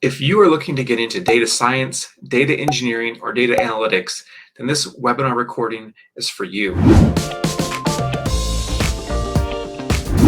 If you are looking to get into data science, data engineering, or data analytics, then this webinar recording is for you.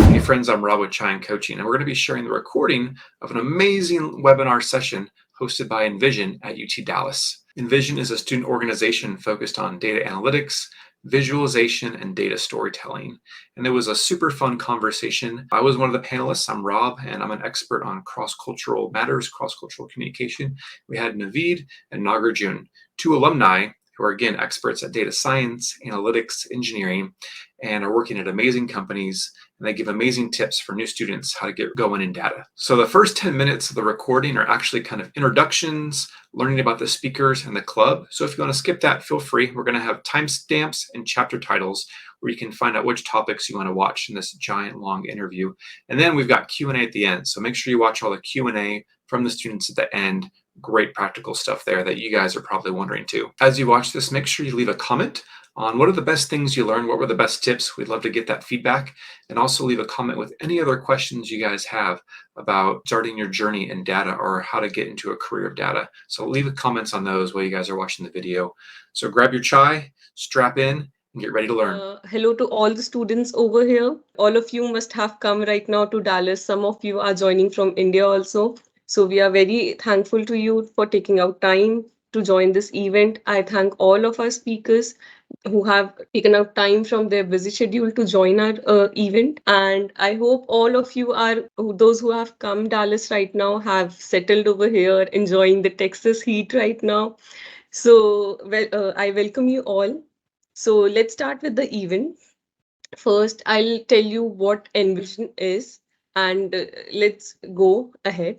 Hey friends, I'm Rob with Chime Coaching, and we're going to be sharing the recording of an amazing webinar session hosted by Envision at UT Dallas. Envision is a student organization focused on data analytics, visualization, and data storytelling. And it was a super fun conversation. I was one of the panelists. I'm Rob, and I'm an expert on cross-cultural matters, cross-cultural communication. We had Naveed and Nagarjun, two alumni who are, again, experts at data science, analytics, engineering, and are working at amazing companies. And they give amazing tips for new students how to get going in data. So the first 10 minutes of the recording are actually kind of introductions, learning about the speakers and the club. So if you want to skip that, feel free. We're going to have timestamps and chapter titles where you can find out which topics you want to watch in this giant long interview. And then we've got Q&A at the end. So make sure you watch all the Q&A from the students at the end. Great practical stuff there that you guys are probably wondering too. As you watch this, make sure you leave a comment on what are the best things you learned, what were the best tips. We'd love to get that feedback, and also leave a comment with any other questions you guys have about starting your journey in data or how to get into a career of data. So leave comments on those while you guys are watching the video. So grab your chai, strap in, and get ready to learn. Hello to all the students over here. All of you must have come right now to Dallas. Some of you are joining from India also. So we are very thankful to you for taking out time to join this event. I thank all of our speakers who have taken out time from their busy schedule to join our event. And I hope all of you are, those who have come Dallas right now, have settled over here, enjoying the Texas heat right now. So I welcome you all. So let's start with the event. First, I'll tell you what Envision is, and let's go ahead.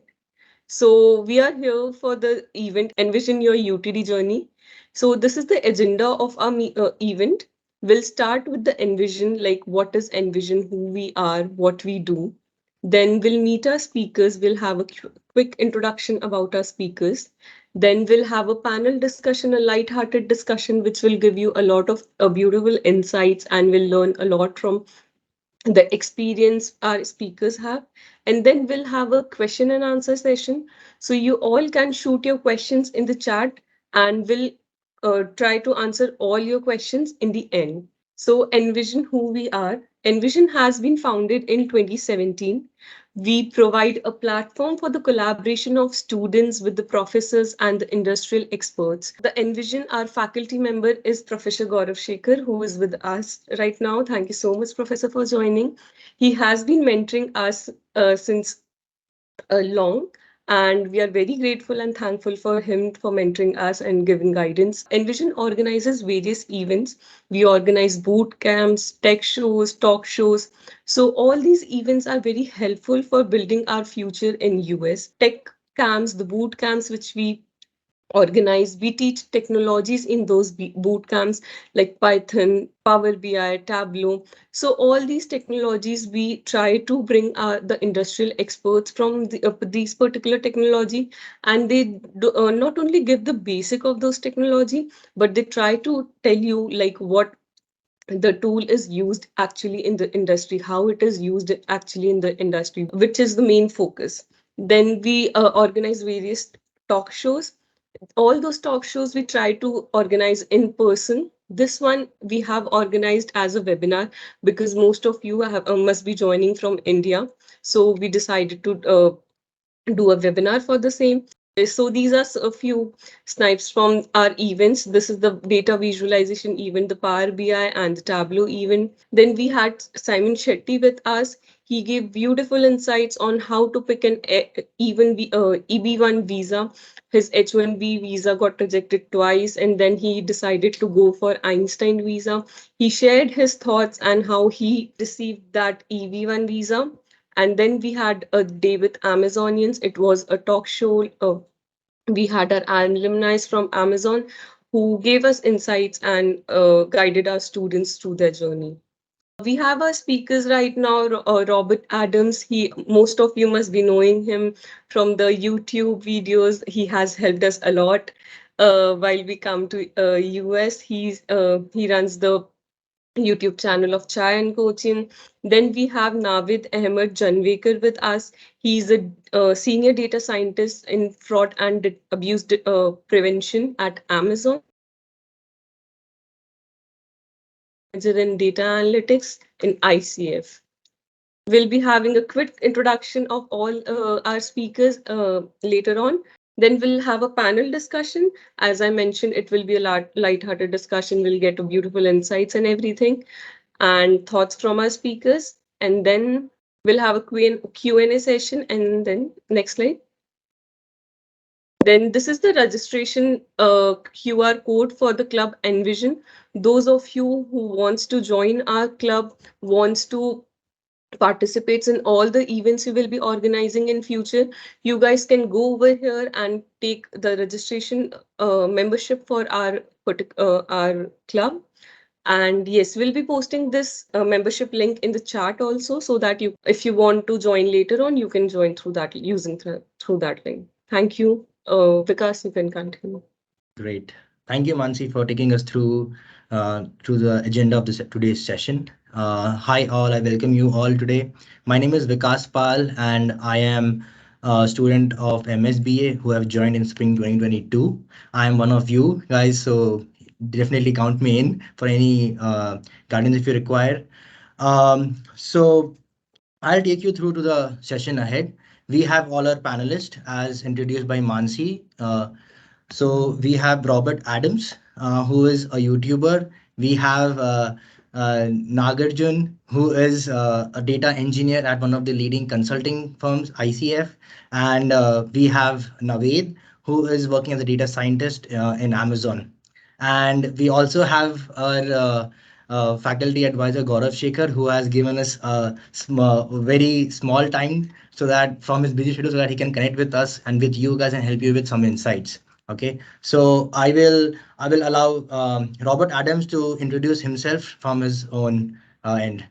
So we are here for the event Envision Your UTD Journey. So this is the agenda of our event. We'll start with the Envision, like what is Envision, who we are, what we do. Then we'll meet our speakers. We'll have a quick introduction about our speakers. Then we'll have a panel discussion, a light-hearted discussion, which will give you a lot of beautiful insights, and we'll learn a lot from the experience our speakers have. And then we'll have a question and answer session. So you all can shoot your questions in the chat, and we'll try to answer all your questions in the end. So Envision, who we are. Envision has been founded in 2017. We provide a platform for the collaboration of students with the professors and the industrial experts. The Envision, our faculty member is Professor Gaurav S, who is with us right now. Thank you so much, Professor, for joining. He has been mentoring us since long, and we are very grateful and thankful for him for mentoring us and giving guidance. Envision organizes various events. We organize boot camps, tech shows, talk shows. So all these events are very helpful for building our future in US. Tech camps, the boot camps which we organized. We teach technologies in those boot camps like Python, Power BI, Tableau. So all these technologies, we try to bring the industrial experts from these particular technology, and they not only give the basic of those technology, but they try to tell you like what the tool is used actually in the industry, how it is used actually in the industry, which is the main focus. Then we organize various talk shows. All those talk shows we try to organize in person. This one we have organized as a webinar because most of you must be joining from India. So we decided to do a webinar for the same. So these are a few snipes from our events. This is the data visualization event, the Power BI and the Tableau event. Then we had Simon Shetty with us. He gave beautiful insights on how to pick an EB1 visa. His H1B visa got rejected twice, and then he decided to go for Einstein visa. He shared his thoughts and how he received that EB1 visa. And then we had a day with Amazonians. It was a talk show. We had our alumni from Amazon who gave us insights and guided our students through their journey. We have our speakers right now, Robert Adams. Most of you must be knowing him from the YouTube videos. He has helped us a lot while we come to US. He runs the YouTube channel of Chai and Coaching. Then we have Navid Ahmed Janvekar with us. He's a senior data scientist in fraud and abuse prevention at Amazon. Manager in data analytics in ICF. We'll be having a quick introduction of all our speakers later on. Then we'll have a panel discussion. As I mentioned, it will be a light-hearted discussion. We'll get to beautiful insights and everything, and thoughts from our speakers. And then we'll have a Q&A session. And then next slide. Then this is the registration QR code for the club Envision. Those of you who wants to join our club, wants to participates in all the events we will be organizing in future, you guys can go over here and take the registration membership for our club. And yes, we'll be posting this membership link in the chat also, so that you, if you want to join later on, you can join through that using through that link. Thank you. Vikas, you can continue. Great. Thank you, Mansi, for taking us through the agenda of this today's session. Hi all, I welcome you all today. My name is Vikas Pal, and I am a student of MSBA who have joined in spring 2022. I am one of you guys, so definitely count me in for any guidance if you require. So I'll take you through to the session ahead. We have all our panelists as introduced by Mansi. So we have Robert Adams, who is a YouTuber. We have Nagarjun, who is a data engineer at one of the leading consulting firms, ICF. And we have Naveed, who is working as a data scientist in Amazon. And we also have our faculty advisor, Gaurav Shekhar, who has given us a very small time so that from his busy schedule so that he can connect with us and with you guys and help you with some insights. Okay, so I will allow Robert Adams to introduce himself from his own end.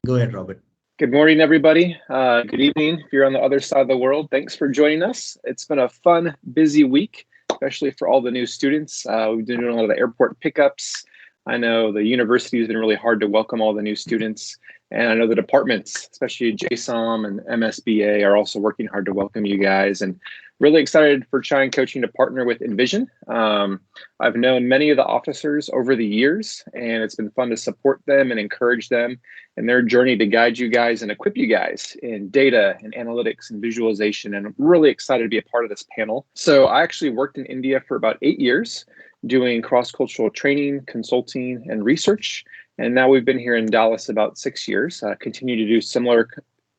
Go ahead, Robert. Good morning, everybody. Good evening if you're on the other side of the world. Thanks for joining us. It's been a fun, busy week, especially for all the new students. We've been doing a lot of the airport pickups. I know the university has been really hard to welcome all the new students. And I know the departments, especially JSOM and MSBA, are also working hard to welcome you guys. And really excited for Chai and Coaching to partner with Envision. I've known many of the officers over the years, and it's been fun to support them and encourage them in their journey to guide you guys and equip you guys in data and analytics and visualization. And I'm really excited to be a part of this panel. So I actually worked in India for about 8 years doing cross-cultural training, consulting, and research. And now we've been here in Dallas about 6 years, continue to do similar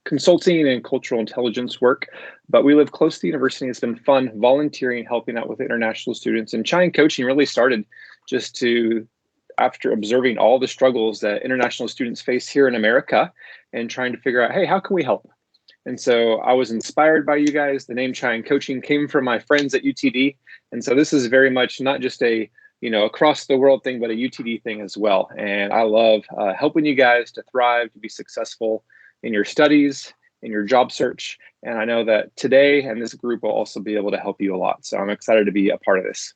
consulting and cultural intelligence work, but we live close to the university. It's been fun volunteering, helping out with international students, and Chai and Coaching really started just to, after observing all the struggles that international students face here in America and trying to figure out, hey, how can we help? And so I was inspired by you guys. The name Chai and Coaching came from my friends at UTD. And so this is very much not just a across the world thing, but a UTD thing as well. And I love helping you guys to thrive, to be successful in your studies, in your job search. And I know that today and this group will also be able to help you a lot. So I'm excited to be a part of this.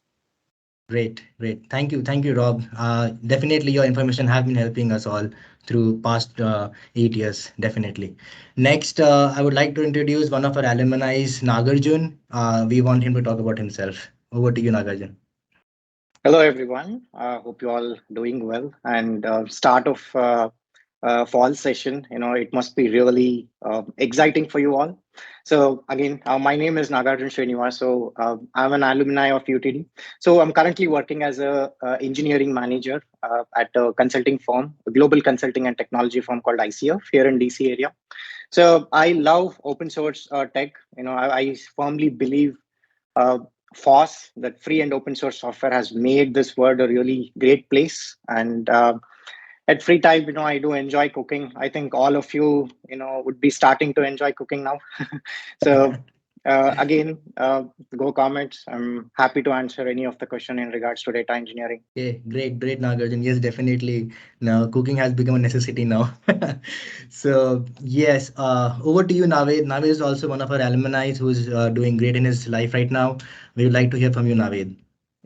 Great. Thank you, Rob. Definitely your information have been helping us all through past 8 years, definitely. Next, I would like to introduce one of our alumni, Nagarjun. We want him to talk about himself. Over to you, Nagarjun. Hello, everyone. Hope you all doing well. And start of fall session, it must be really exciting for you all. So again, my name is Nagarjun S. So I'm an alumni of UTD. So I'm currently working as a engineering manager at a consulting firm, a global consulting and technology firm called ICF here in DC area. So I love open source tech. I firmly believe FOSS, that free and open source software, has made this world a really great place. And at free time, I do enjoy cooking. I think all of you, would be starting to enjoy cooking now. So again, go comments. I'm happy to answer any of the question in regards to data engineering. Okay, great, Nagarjun. Yes, definitely. Now cooking has become a necessity now. So yes, over to you, Naveed. Naveed is also one of our alumni who is doing great in his life right now. We would like to hear from you, Naveed.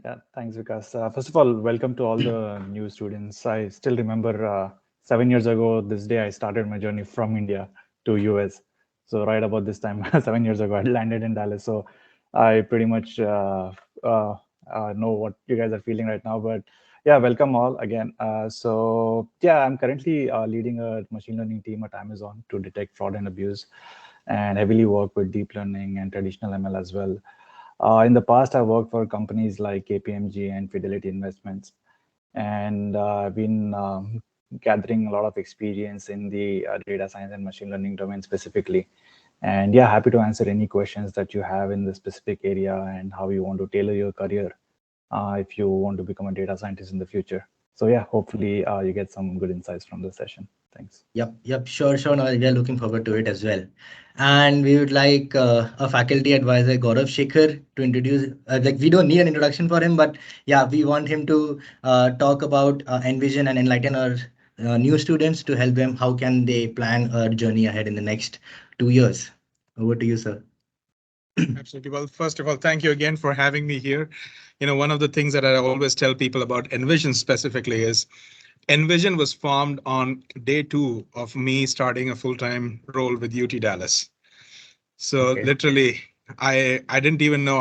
Yeah, thanks, Vikas. First of all, welcome to all the new students. I still remember 7 years ago, this day, I started my journey from India to US. So right about this time, 7 years ago, I landed in Dallas. So I pretty much uh, know what you guys are feeling right now. But yeah, welcome all again. So yeah, I'm currently leading a machine learning team at Amazon to detect fraud and abuse, and heavily work with deep learning and traditional ML as well. In the past, I worked for companies like KPMG and Fidelity Investments, and I've been gathering a lot of experience in the data science and machine learning domain specifically. And yeah, happy to answer any questions that you have in the specific area and how you want to tailor your career if you want to become a data scientist in the future. So yeah, hopefully you get some good insights from this session. Thanks. Yep, sure. No, we are looking forward to it as well. And we would like a faculty advisor, Gaurav Shekhar, to introduce. Like, we don't need an introduction for him, but yeah, we want him to talk about Envision and enlighten our new students to help them. How can they plan a journey ahead in the next 2 years? Over to you, sir. Absolutely. Well, first of all, thank you again for having me here. One of the things that I always tell people about Envision specifically is Envision was formed on day 2 of me starting a full-time role with UT Dallas. So Okay. literally, I didn't even know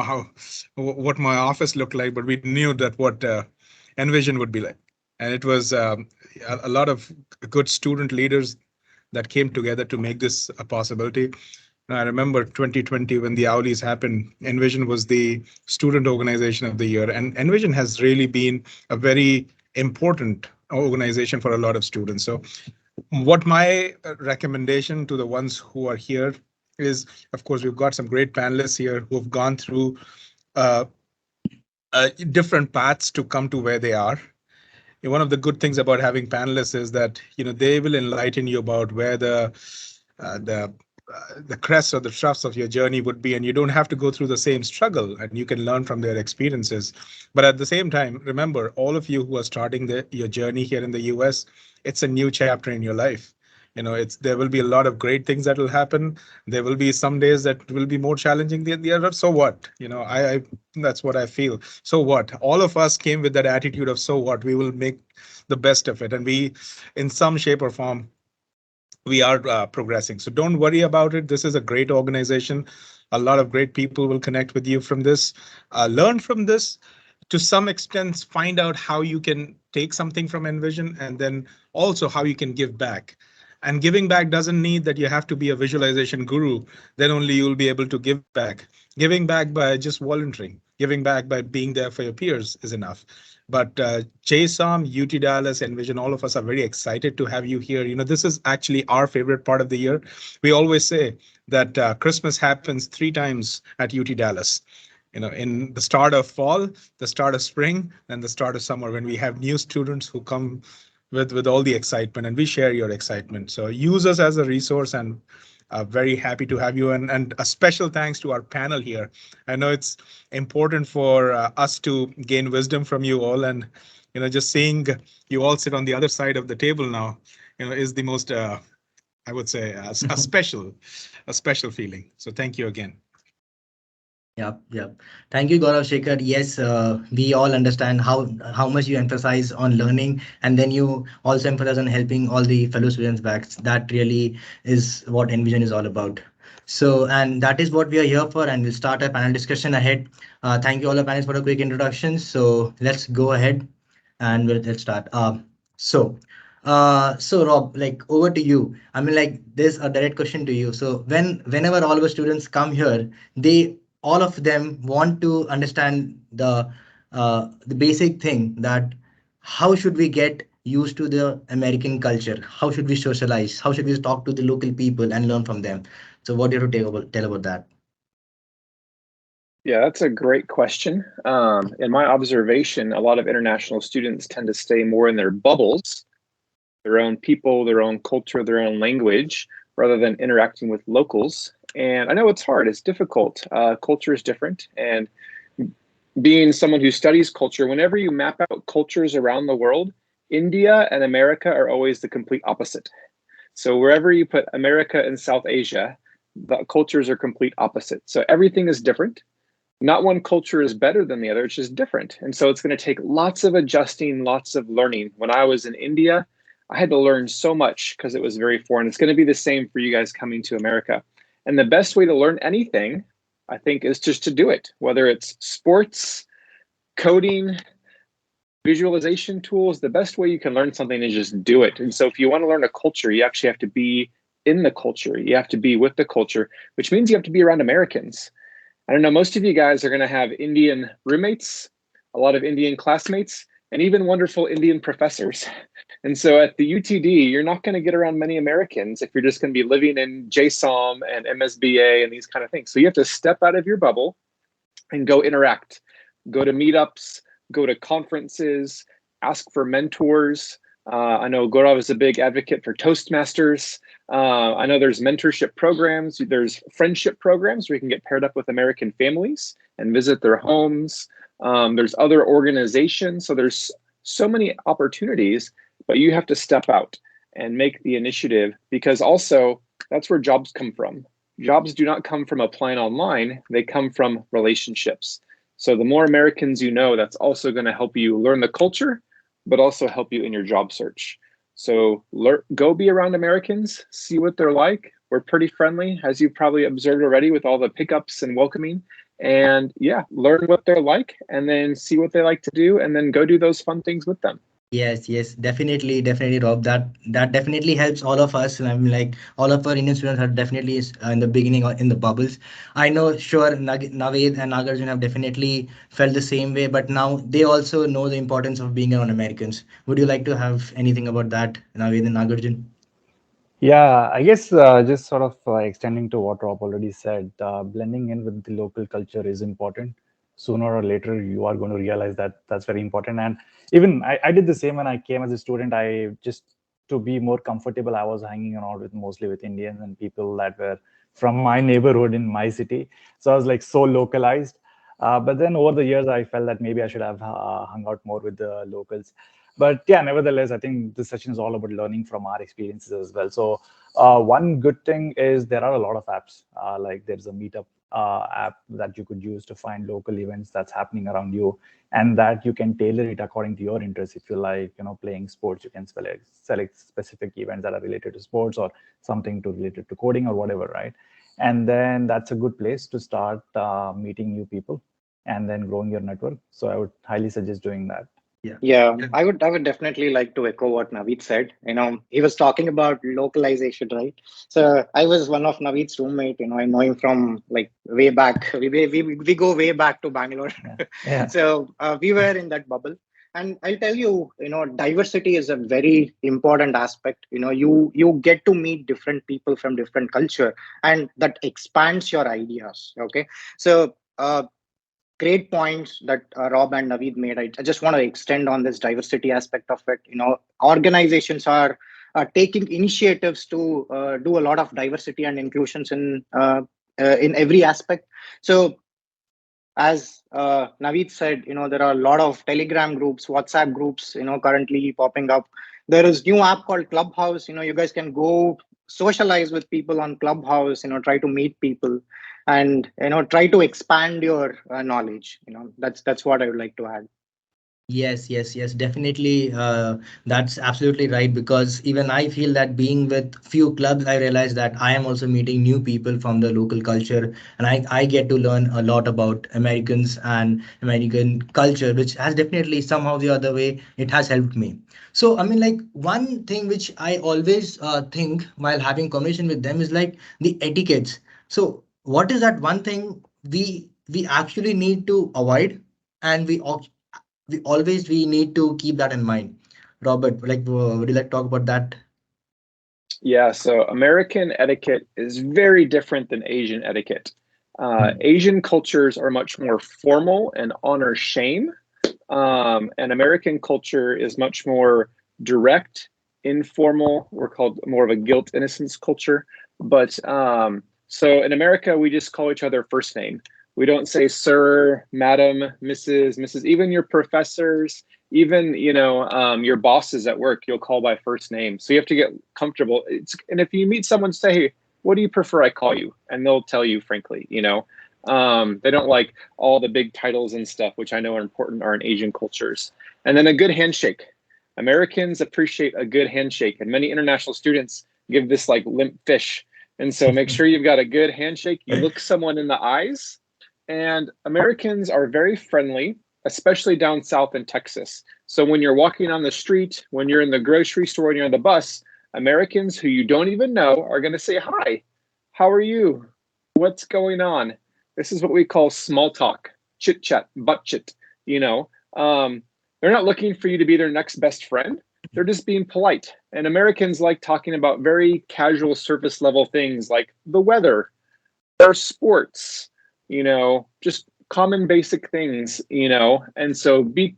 what my office looked like, but we knew that what Envision would be like. And it was a lot of good student leaders that came together to make this a possibility. I remember 2020 when the Owlies happened, Envision was the student organization of the year. And Envision has really been a very important organization for a lot of students. So what my recommendation to the ones who are here is, of course, we've got some great panelists here who have gone through uh, different paths to come to where they are. One of the good things about having panelists is that they will enlighten you about where uh, the the crest or the troughs of your journey would be, and you don't have to go through the same struggle, and you can learn from their experiences. But at the same time, remember, all of you who are starting your journey here in the US, it's a new chapter in your life. There will be a lot of great things that will happen. There will be some days that will be more challenging than the other. So what? I that's what I feel. So what? All of us came with that attitude of so what? We will make the best of it, and we, in some shape or form, we are progressing. So don't worry about it. This is a great organization. A lot of great people will connect with you from this. Learn from this. To some extent, find out how you can take something from Envision, and then also how you can give back. And giving back doesn't need that you have to be a visualization guru. Then only you'll be able to give back. Giving back by just volunteering, giving back by being there for your peers is enough. But JSOM, UT Dallas, Envision, all of us are very excited to have you here. This is actually our favorite part of the year. We always say that Christmas happens 3 times at UT Dallas. In the start of fall, the start of spring, and the start of summer, when we have new students who come with all the excitement, and we share your excitement. So use us as a resource, and very happy to have you. And a special thanks to our panel here. I know it's important for us to gain wisdom from you all, and just seeing you all sit on the other side of the table now, is the most, I would say, a special feeling. So thank you again. Yep. Thank you, Gaurav Shekhar. Yes, we all understand how much you emphasize on learning, and then you also emphasize on helping all the fellow students back. That really is what Envision is all about. So, and that is what we are here for, and we'll start our panel discussion ahead. Thank you all the panelists for a quick introduction. So let's go ahead and let's start. So Rob, like, over to you. I mean, like, there's a direct question to you. So whenever all of our students come here, they all of them want to understand the basic thing, that how should we get used to the American culture? How should we socialize? How should we talk to the local people and learn from them? So what do you have to tell about that? Yeah, that's a great question. In my observation, a lot of international students tend to stay more in their bubbles, their own people, their own culture, their own language, rather than interacting with locals. And I know it's hard, it's difficult. Culture is different. And being someone who studies culture, whenever you map out cultures around the world, India and America are always the complete opposite. So wherever you put America and South Asia, the cultures are complete opposite. So everything is different. Not one culture is better than the other, it's just different. And so it's going to take lots of adjusting, lots of learning. When I was in India, I had to learn so much because it was very foreign. It's going to be the same for you guys coming to America. And the best way to learn anything, I think, is just to do it, whether it's sports, coding, visualization tools. The best way you can learn something is just do it. And so if you want to learn a culture, you actually have to be in the culture. You have to be with the culture, which means you have to be around Americans. I don't know, most of you guys are going to have Indian roommates, a lot of Indian classmates, and even wonderful Indian professors. And so at the UTD, you're not going to get around many Americans if you're just going to be living in JSOM and MSBA and these kind of things. So you have to step out of your bubble and go interact, go to meetups, go to conferences, ask for mentors. I know Gaurav is a big advocate for Toastmasters. I know there's mentorship programs, there's friendship programs where you can get paired up with American families and visit their homes. There's other organizations. So there's so many opportunities, but you have to step out and make the initiative, because also that's where jobs come from. Jobs do not come from applying online, they come from relationships. So the more Americans you know, that's also going to help you learn the culture, but also help you in your job search. So go be around Americans, see what they're like. We're pretty friendly, as you've probably observed already with all the pickups and welcoming. And yeah, learn what they're like and then see what they like to do and then go do those fun things with them. Yes, definitely, Rob. That definitely helps all of us. I mean, like all of our Indian students are definitely in the beginning or in the bubbles. I know, sure, Naveed and Nagarjun have definitely felt the same way, but now they also know the importance of being around Americans. Would you like to have anything about that, Naveed and Nagarjun? Yeah, I guess just sort of extending to what Rob already said, blending in with the local culture is important. Sooner or later, you are going to realize that that's very important. And even I did the same when I came as a student. I just, to be more comfortable, I was hanging around with mostly with Indians and people that were from my neighborhood in my city. So I was like so localized. But then over the years, I felt that maybe I should have hung out more with the locals. But yeah, nevertheless, I think this session is all about learning from our experiences as well. So one good thing is there are a lot of apps. Like there's a meetup app that you could use to find local events that's happening around you, and that you can tailor it according to your interests. If you like, playing sports, you can select specific events that are related to sports or something related to coding or whatever, right? And then that's a good place to start meeting new people and then growing your network. So I would highly suggest doing that. Yeah, I would definitely like to echo what Naveed said. He was talking about localization, right? So I was one of Naveed's roommate. I know him from like way back. We go way back to Bangalore. Yeah. So we were in that bubble. And I'll tell you, diversity is a very important aspect. You get to meet different people from different culture, and that expands your ideas. Okay, so great points that Rob and Naveed made. I just want to extend on this diversity aspect of it. Organizations are taking initiatives to do a lot of diversity and inclusions in every aspect. So as Naveed said, there are a lot of Telegram groups, WhatsApp groups, currently popping up. There is new app called Clubhouse. You guys can go socialize with people on Clubhouse, try to meet people and, try to expand your knowledge. That's what I would like to add. Yes, definitely. That's absolutely right. Because even I feel that being with few clubs, I realize that I am also meeting new people from the local culture, and I get to learn a lot about Americans and American culture, which has definitely somehow the other way it has helped me. So I mean, like one thing which I always think while having conversation with them is like the etiquettes. So what is that one thing we actually need to avoid, and we need to keep that in mind. Robert, like would you like to talk about that? Yeah, so American etiquette is very different than Asian etiquette. Asian cultures are much more formal and honor shame. And American culture is much more direct, informal. We're called more of a guilt innocence culture. But so in America, we just call each other first name. We don't say sir, madam, Mrs. Even your professors, even your bosses at work, you'll call by first name. So you have to get comfortable. And if you meet someone, say, hey, what do you prefer I call you? And they'll tell you, frankly. They don't like all the big titles and stuff, which I know are important are in Asian cultures. And then a good handshake. Americans appreciate a good handshake, and many international students give this like limp fish. And so make sure you've got a good handshake. You look someone in the eyes. And Americans are very friendly, especially down south in Texas. So when you're walking on the street, when you're in the grocery store, when you're on the bus, Americans who you don't even know are going to say, "Hi, how are you? What's going on?" This is what we call small talk, chit chat, butt chit. You know, they're not looking for you to be their next best friend. They're just being polite. And Americans like talking about very casual surface level things like the weather or sports, just common basic things, and so be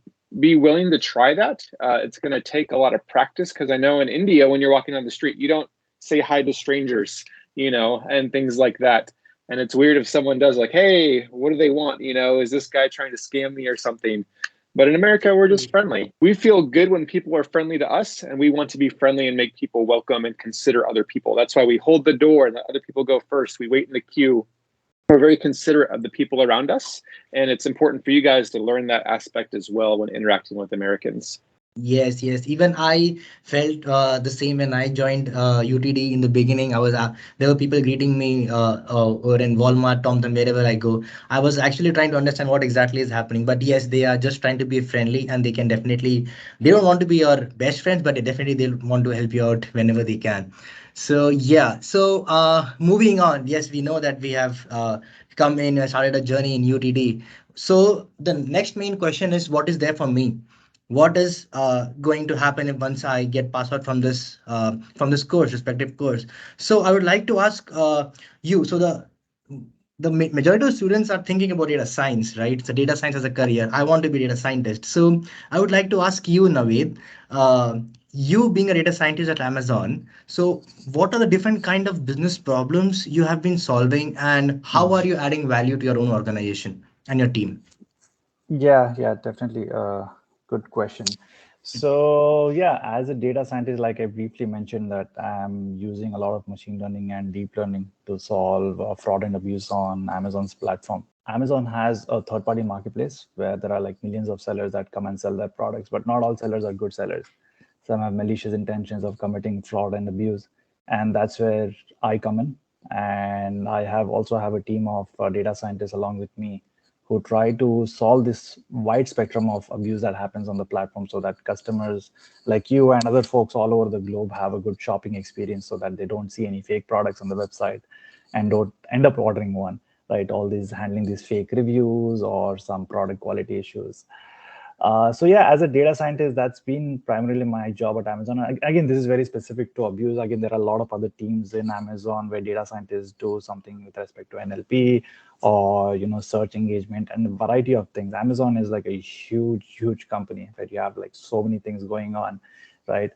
willing to try that. It's going to take a lot of practice, because I know in India, when you're walking on the street, you don't say hi to strangers, and things like that. And it's weird if someone does, like, "Hey, what do they want? Is this guy trying to scam me or something?" But in America, we're just friendly. We feel good when people are friendly to us, and we want to be friendly and make people welcome and consider other people. That's why we hold the door and let other people go first. We wait in the queue. We're very considerate of the people around us, and it's important for you guys to learn that aspect as well when interacting with Americans. Yes, yes. Even I felt the same when I joined UTD in the beginning. There were people greeting me or in Walmart, TomTom, wherever I go. I was actually trying to understand what exactly is happening. But yes, they are just trying to be friendly, and they can definitely, they don't want to be your best friends, but definitely they'll want to help you out whenever they can. So yeah. So moving on. Yes, we know that we have come in and started a journey in UTD. So the next main question is, what is there for me? What is going to happen if once I get passed out from this course, respective course? So I would like to ask you. So the majority of students are thinking about data science, right? So data science as a career. I want to be a data scientist. So I would like to ask you, Naveed, you being a data scientist at Amazon. So what are the different kind of business problems you have been solving, and how are you adding value to your own organization and your team? Yeah, definitely. Good question. So yeah, as a data scientist, like I briefly mentioned, that I'm using a lot of machine learning and deep learning to solve fraud and abuse on Amazon's platform. Amazon has a third-party marketplace where there are like millions of sellers that come and sell their products, but not all sellers are good sellers. Some have malicious intentions of committing fraud and abuse, and that's where I come in. And I also have a team of data scientists along with me who try to solve this wide spectrum of abuse that happens on the platform, so that customers like you and other folks all over the globe have a good shopping experience, so that they don't see any fake products on the website and don't end up ordering one, right? All these handling these fake reviews or some product quality issues. So yeah, as a data scientist, that's been primarily my job at Amazon. Again, this is very specific to abuse. Again, there are a lot of other teams in Amazon where data scientists do something with respect to NLP or search engagement and a variety of things. Amazon is like a huge company where you have like so many things going on, right?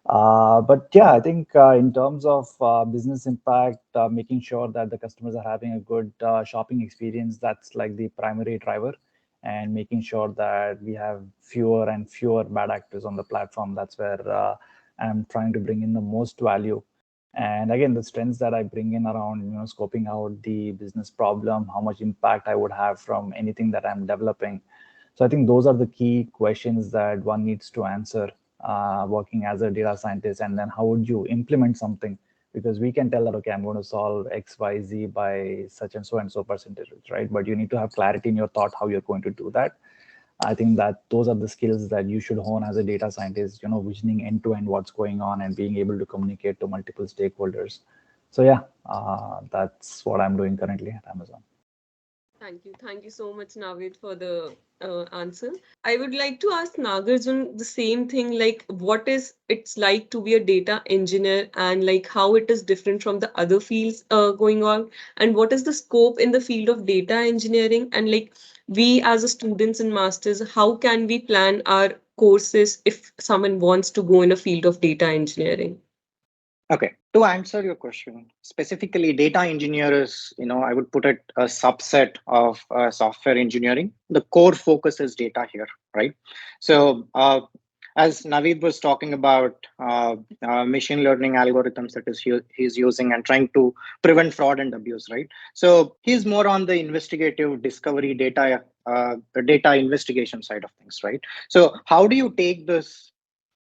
But yeah, I think in terms of business impact, making sure that the customers are having a good shopping experience, that's like the primary driver, and making sure that we have fewer and fewer bad actors on the platform. That's where I'm trying to bring in the most value. And again, the strengths that I bring in around, scoping out the business problem, how much impact I would have from anything that I'm developing. So I think those are the key questions that one needs to answer working as a data scientist. And then how would you implement something? Because we can tell that, okay, I'm going to solve X, Y, Z by such and so percentages, right? But you need to have clarity in your thought how you're going to do that. I think that those are the skills that you should hone as a data scientist, visioning end to end what's going on and being able to communicate to multiple stakeholders. So yeah, that's what I'm doing currently at Amazon. Thank you. Thank you so much, Navid, for the answer. I would like to ask Nagarjun the same thing, like what is it's like to be a data engineer, and like how it is different from the other fields going on, and what is the scope in the field of data engineering, and like we as a students and masters, how can we plan our courses if someone wants to go in a field of data engineering? Okay, to answer your question, specifically data engineer is, I would put it a subset of software engineering. The core focus is data here, right? So as Naveed was talking about machine learning algorithms that he's using and trying to prevent fraud and abuse, right? So he's more on the investigative discovery the data investigation side of things, right? So how do you take this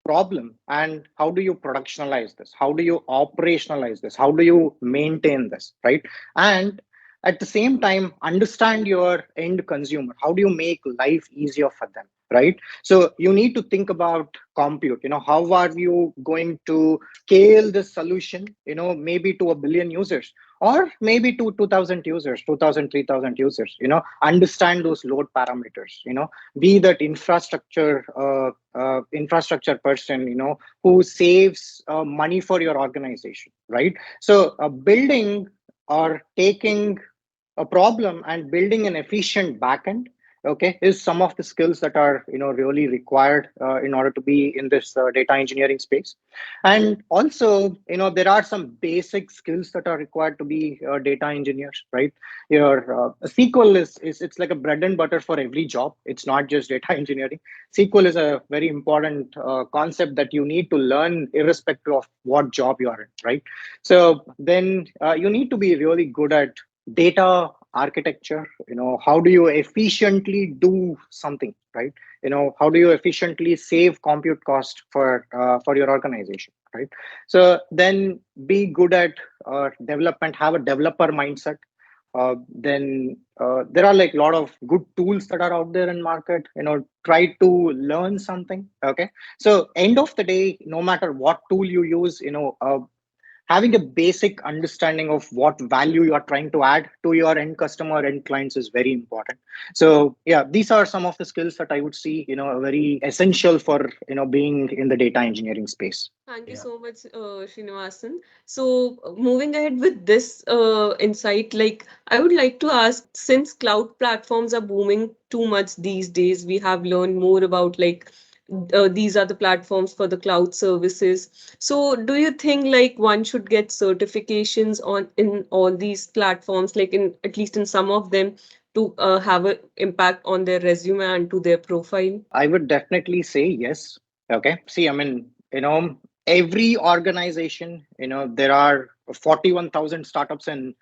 problem and how do you productionalize this? How do you operationalize this? How do you maintain this, right? And at the same time, understand your end consumer. How do you make life easier for them, right? So you need to think about compute. How are you going to scale this solution, maybe to 1 billion users or maybe to 2000 users, 2000, 3000 users, understand those load parameters, be that infrastructure person, who saves money for your organization, right? So building or taking a problem and building an efficient backend, okay, is some of the skills that are really required in order to be in this data engineering space. And also, there are some basic skills that are required to be data engineers, right? Your SQL is it's like a bread and butter for every job. It's not just data engineering. SQL is a very important concept that you need to learn irrespective of what job you are in, right? So then you need to be really good at data architecture. How do you efficiently do something, right? How do you efficiently save compute cost for your organization, right? So then be good at development, have a developer mindset. Then there are like a lot of good tools that are out there in market. Try to learn something. Okay, so end of the day, no matter what tool you use, having a basic understanding of what value you are trying to add to your end customer and clients is very important. So yeah, these are some of the skills that I would see, very essential for, being in the data engineering space. Thank you Yeah. so much, Srinivasan. So, moving ahead with this insight, like I would like to ask, since cloud platforms are booming too much these days, we have learned more about like these are the platforms for the cloud services. So, do you think like one should get certifications on in all these platforms, like in at least in some of them, to have an impact on their resume and to their profile? I would definitely say yes. Okay. See, I mean, every organization, there are 41,000 startups in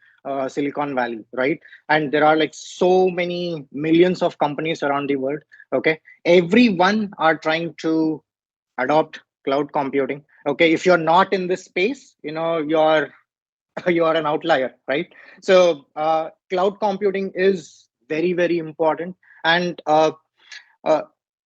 Silicon Valley, right? And there are like so many millions of companies around the world. Okay. Everyone are trying to adopt cloud computing. Okay. If you're not in this space, you're you are an outlier, right? So cloud computing is very, very important. And uh,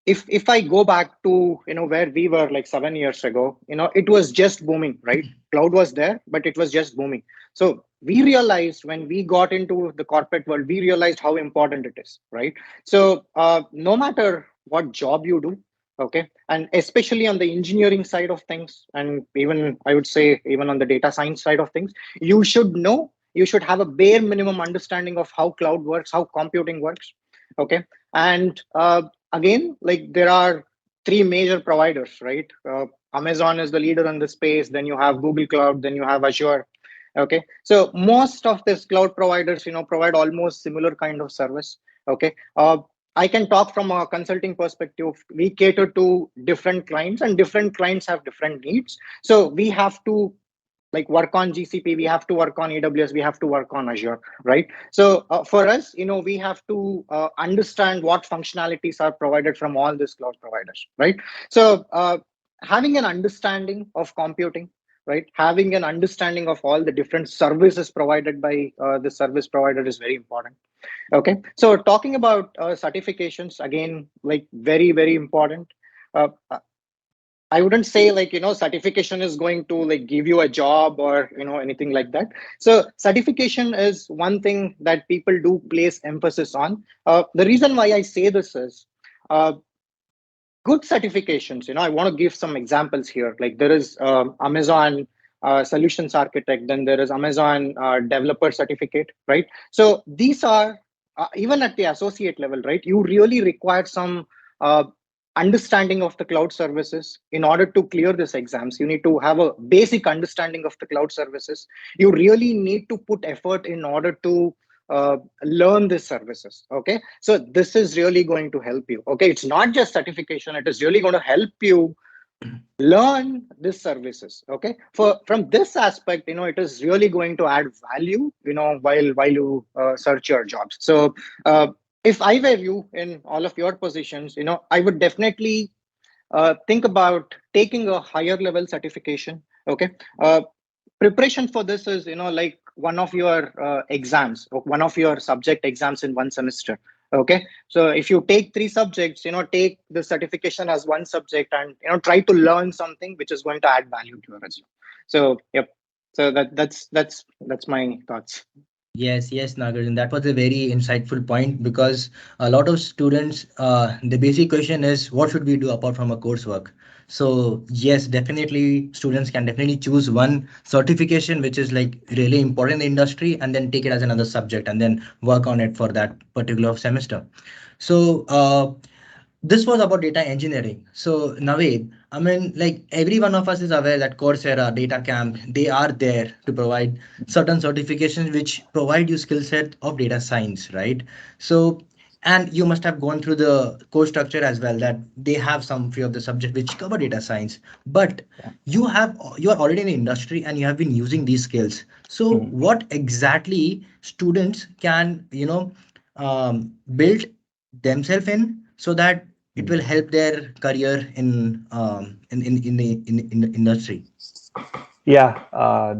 if I go back to where we were like 7 years ago, it was just booming, right? Cloud was there, but it was just booming. So we realized when we got into the corporate world, we realized how important it is, right? So no matter what job you do, okay, and especially on the engineering side of things, and even I would say even on the data science side of things, you should know, you should have a bare minimum understanding of how cloud works, how computing works, okay. And again, like there are three major providers, right? Amazon is the leader in the space, then you have Google Cloud, then you have Azure. Okay, so most of these cloud providers provide almost similar kind of service. Okay, I can talk from a consulting perspective. We cater to different clients and different clients have different needs, so we have to like work on GCP, we have to work on AWS, we have to work on Azure, right? So for us, we have to understand what functionalities are provided from all these cloud providers, right? So having an understanding of computing, right? Having an understanding of all the different services provided by the service provider is very important. Okay, so talking about certifications, again, like very, very important. Uh, I wouldn't say like, certification is going to like give you a job or, anything like that. So certification is one thing that people do place emphasis on. The reason why I say this is uh, good certifications. I want to give some examples here. Like there is Amazon solutions architect, then there is Amazon developer certificate, right? So these are even at the associate level, right? You really require some uh, understanding of the cloud services in order to clear these exams. You need to have a basic understanding of the cloud services. You really need to put effort in order to learn these services. Okay, so this is really going to help you. Okay, it's not just certification, it is really going to help you learn these services. Okay, for from this aspect, it is really going to add value, while you search your jobs. So if I were you in all of your positions, I would definitely think about taking a higher level certification. Okay, preparation for this is, like one of your exams, or one of your subject exams in one semester. Okay, so if you take three subjects, take the certification as one subject, and try to learn something which is going to add value to your resume. So yep, so that's my thoughts. Yes, Nagarjun, that was a very insightful point, because a lot of students, the basic question is, what should we do apart from a coursework? So yes, definitely students can definitely choose one certification which is like really important in the industry, and then take it as another subject and then work on it for that particular semester. So this was about data engineering. So Naveed, I mean, like every one of us is aware that Coursera, Data Camp, they are there to provide certain certifications which provide you skill set of data science, right? So, and you must have gone through the course structure as well, that they have some few of the subjects which cover data science. But Yeah. you are already in the industry and you have been using these skills. So what exactly students can build themselves in, so that it will help their career in the industry? Yeah,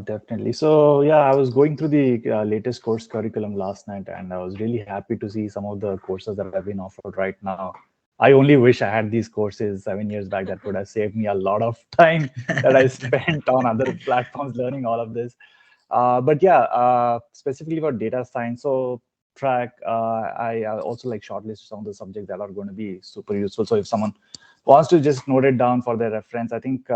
definitely. So yeah, I was going through the latest course curriculum last night, and I was really happy to see some of the courses that have been offered right now. I only wish I had these courses 7 years back. That would have saved me a lot of time that I spent on other platforms learning all of this. But yeah, specifically for data science, so track, I also like shortlist some of the subjects that are going to be super useful. So if someone wants to just note it down for their reference, I think,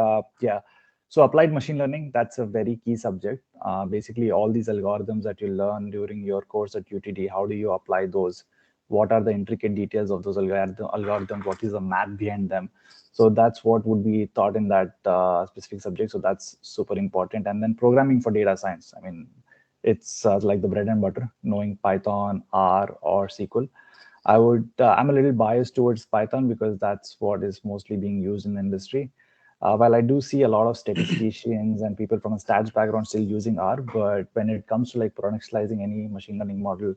yeah. So applied machine learning, that's a very key subject. Basically, all these algorithms that you learn during your course at UTD, how do you apply those? What are the intricate details of those algorithms? What is the math behind them? So that's what would be taught in that specific subject. So that's super important. And then programming for data science. I mean, it's like the bread and butter, knowing Python, R, or SQL. I'm a little biased towards Python because that's what is mostly being used in the industry. While I do see a lot of statisticians and people from a stats background still using R, but when it comes to like productionalizing any machine learning model,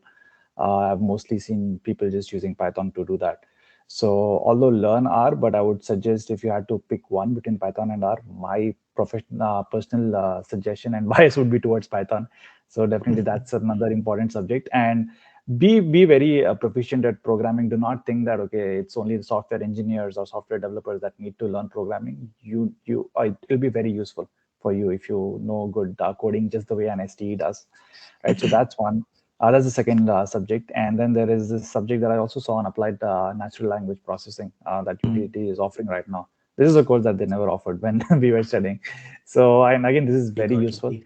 I've mostly seen people just using Python to do that. So although learn R, but I would suggest if you had to pick one between Python and R, my personal suggestion and bias would be towards Python. So definitely that's another important subject. And be very proficient at programming. Do not think that okay, it's only the software engineers or software developers that need to learn programming. It'll be very useful for you if you know good coding just the way an STE does, right? So that's one. That's the second subject. And then there is this subject that I also saw on applied natural language processing that UTT is offering right now. This is a course that they never offered when we were studying. So, and again, this is We very got useful. lucky.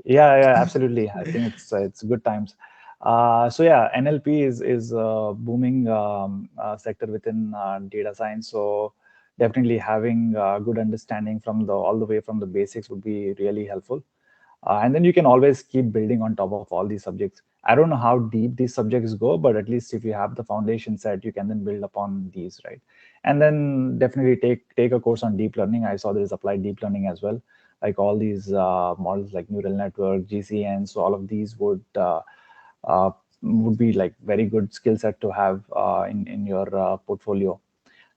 Yeah, absolutely. I think it's good times. So yeah, NLP is a booming sector within data science. So definitely having good understanding from the all the way from the basics would be really helpful. And then you can always keep building on top of all these subjects. I don't know how deep these subjects go, but at least if you have the foundation set, you can then build upon these, right? And then definitely take a course on deep learning. I saw there is applied deep learning as well, like all these models like neural network, GCN. So all of these would be like very good skill set to have in your portfolio.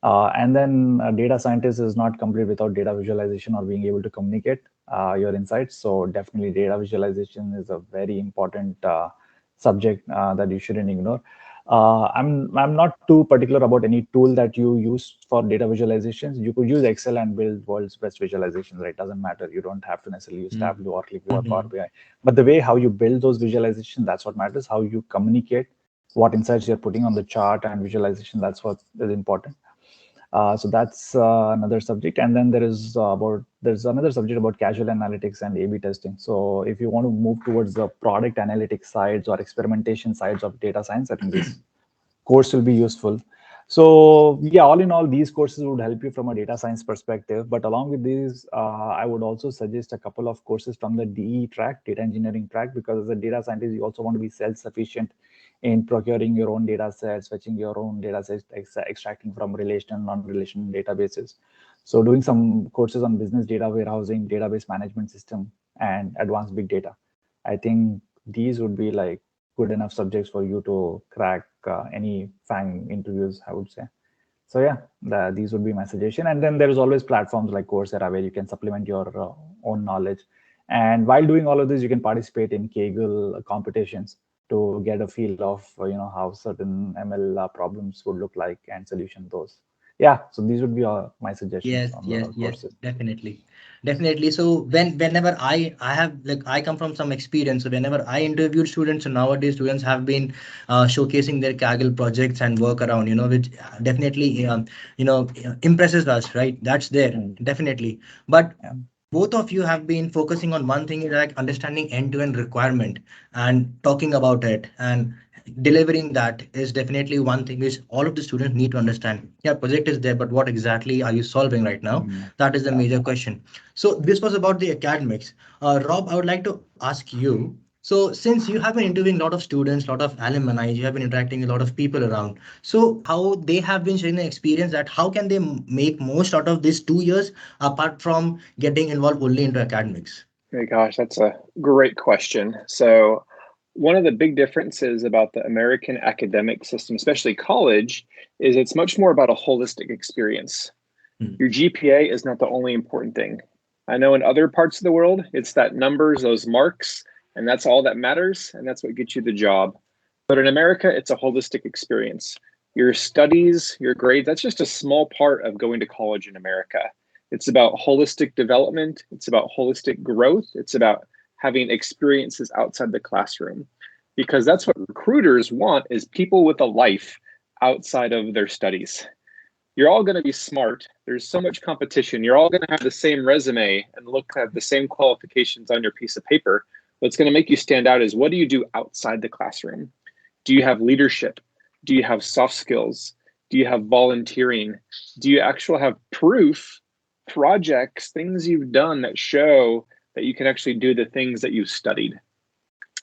And then data scientist is not complete without data visualization or being able to communicate your insights. So definitely data visualization is a very important subject that you shouldn't ignore. I'm not too particular about any tool that you use for data visualizations. You could use Excel and build world's best visualizations, right? Doesn't matter. You don't have to necessarily use Tableau or Clickview or Power BI. But the way how you build those visualizations, that's what matters. How you communicate what insights you're putting on the chart and visualization, that's what is important. So that's another subject. And then there's another subject about casual analytics and A/B testing. So if you want to move towards the product analytics sides or experimentation sides of data science, I think this course will be useful. So yeah, all in all, these courses would help you from a data science perspective. But along with these, I would also suggest a couple of courses from the DE track, data engineering track, because as a data scientist, you also want to be self-sufficient in procuring your own data sets, fetching your own data sets, extracting from relational, non-relational databases. So doing some courses on business data warehousing, database management system, and advanced big data. I think these would be like good enough subjects for you to crack any FANG interviews, I would say. So yeah, these would be my suggestion. And then there is always platforms like Coursera where you can supplement your own knowledge. And while doing all of this, you can participate in Kaggle competitions to get a feel of how certain ML problems would look like and solution those. Yeah, so these would be my suggestions Yes, on yes, the yes, courses. definitely. So whenever I have, like, I come from some experience. So whenever I interviewed students, so nowadays students have been showcasing their Kaggle projects and work around, which definitely impresses us, right? That's there, definitely. But Yeah. both of you have been focusing on one thing, is like understanding end-to-end requirement and talking about it, and delivering that is definitely one thing which all of the students need to understand. Yeah, project is there, but what exactly are you solving right now? That is the major question. So this was about the academics. Rob, I would like to ask you, so since you have been interviewing a lot of students, a lot of alumni, you have been interacting with a lot of people around, so how they have been sharing the experience, that how can they make most out of these 2 years apart from getting involved only into academics? Oh gosh, that's a great question. So one of the big differences about the American academic system, especially college, is it's much more about a holistic experience. Your GPA is not the only important thing. I know in other parts of the world, it's that numbers, those marks, and that's all that matters, and that's what gets you the job. But in America, it's a holistic experience. Your studies, your grades, that's just a small part of going to college in America. It's about holistic development. It's about holistic growth. It's about having experiences outside the classroom, because that's what recruiters want, is people with a life outside of their studies. You're all going to be smart. There's so much competition. You're all going to have the same resume and look at the same qualifications on your piece of paper. What's going to make you stand out is, what do you do outside the classroom? Do you have leadership? Do you have soft skills? Do you have volunteering? Do you actually have proof, projects, things you've done that show that you can actually do the things that you've studied?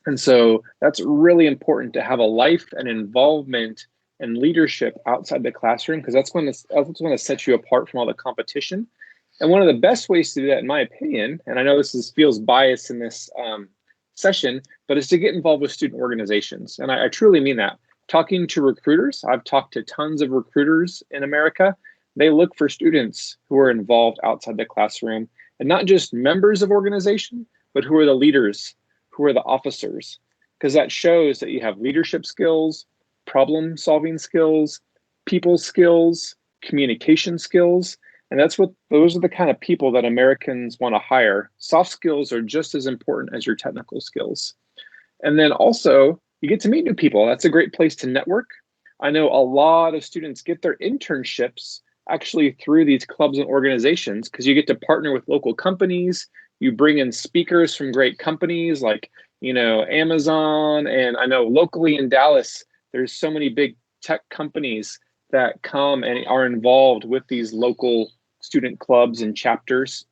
And so that's really important, to have a life and involvement and leadership outside the classroom, because that's going to set you apart from all the competition. And one of the best ways to do that, in my opinion, and I know this feels biased in this session, but is to get involved with student organizations. And I truly mean that. Talking to recruiters, I've talked to tons of recruiters in America. They look for students who are involved outside the classroom, and not just members of organization, but who are the leaders, who are the officers, because that shows that you have leadership skills, problem solving skills, people skills, communication skills. And those are the kind of people that Americans want to hire. Soft skills are just as important as your technical skills. And then also, you get to meet new people. That's a great place to network. I know a lot of students get their internships actually through these clubs and organizations, because you get to partner with local companies. You bring in speakers from great companies like, Amazon. And I know locally in Dallas, there's so many big tech companies that come and are involved with these local student clubs and chapters.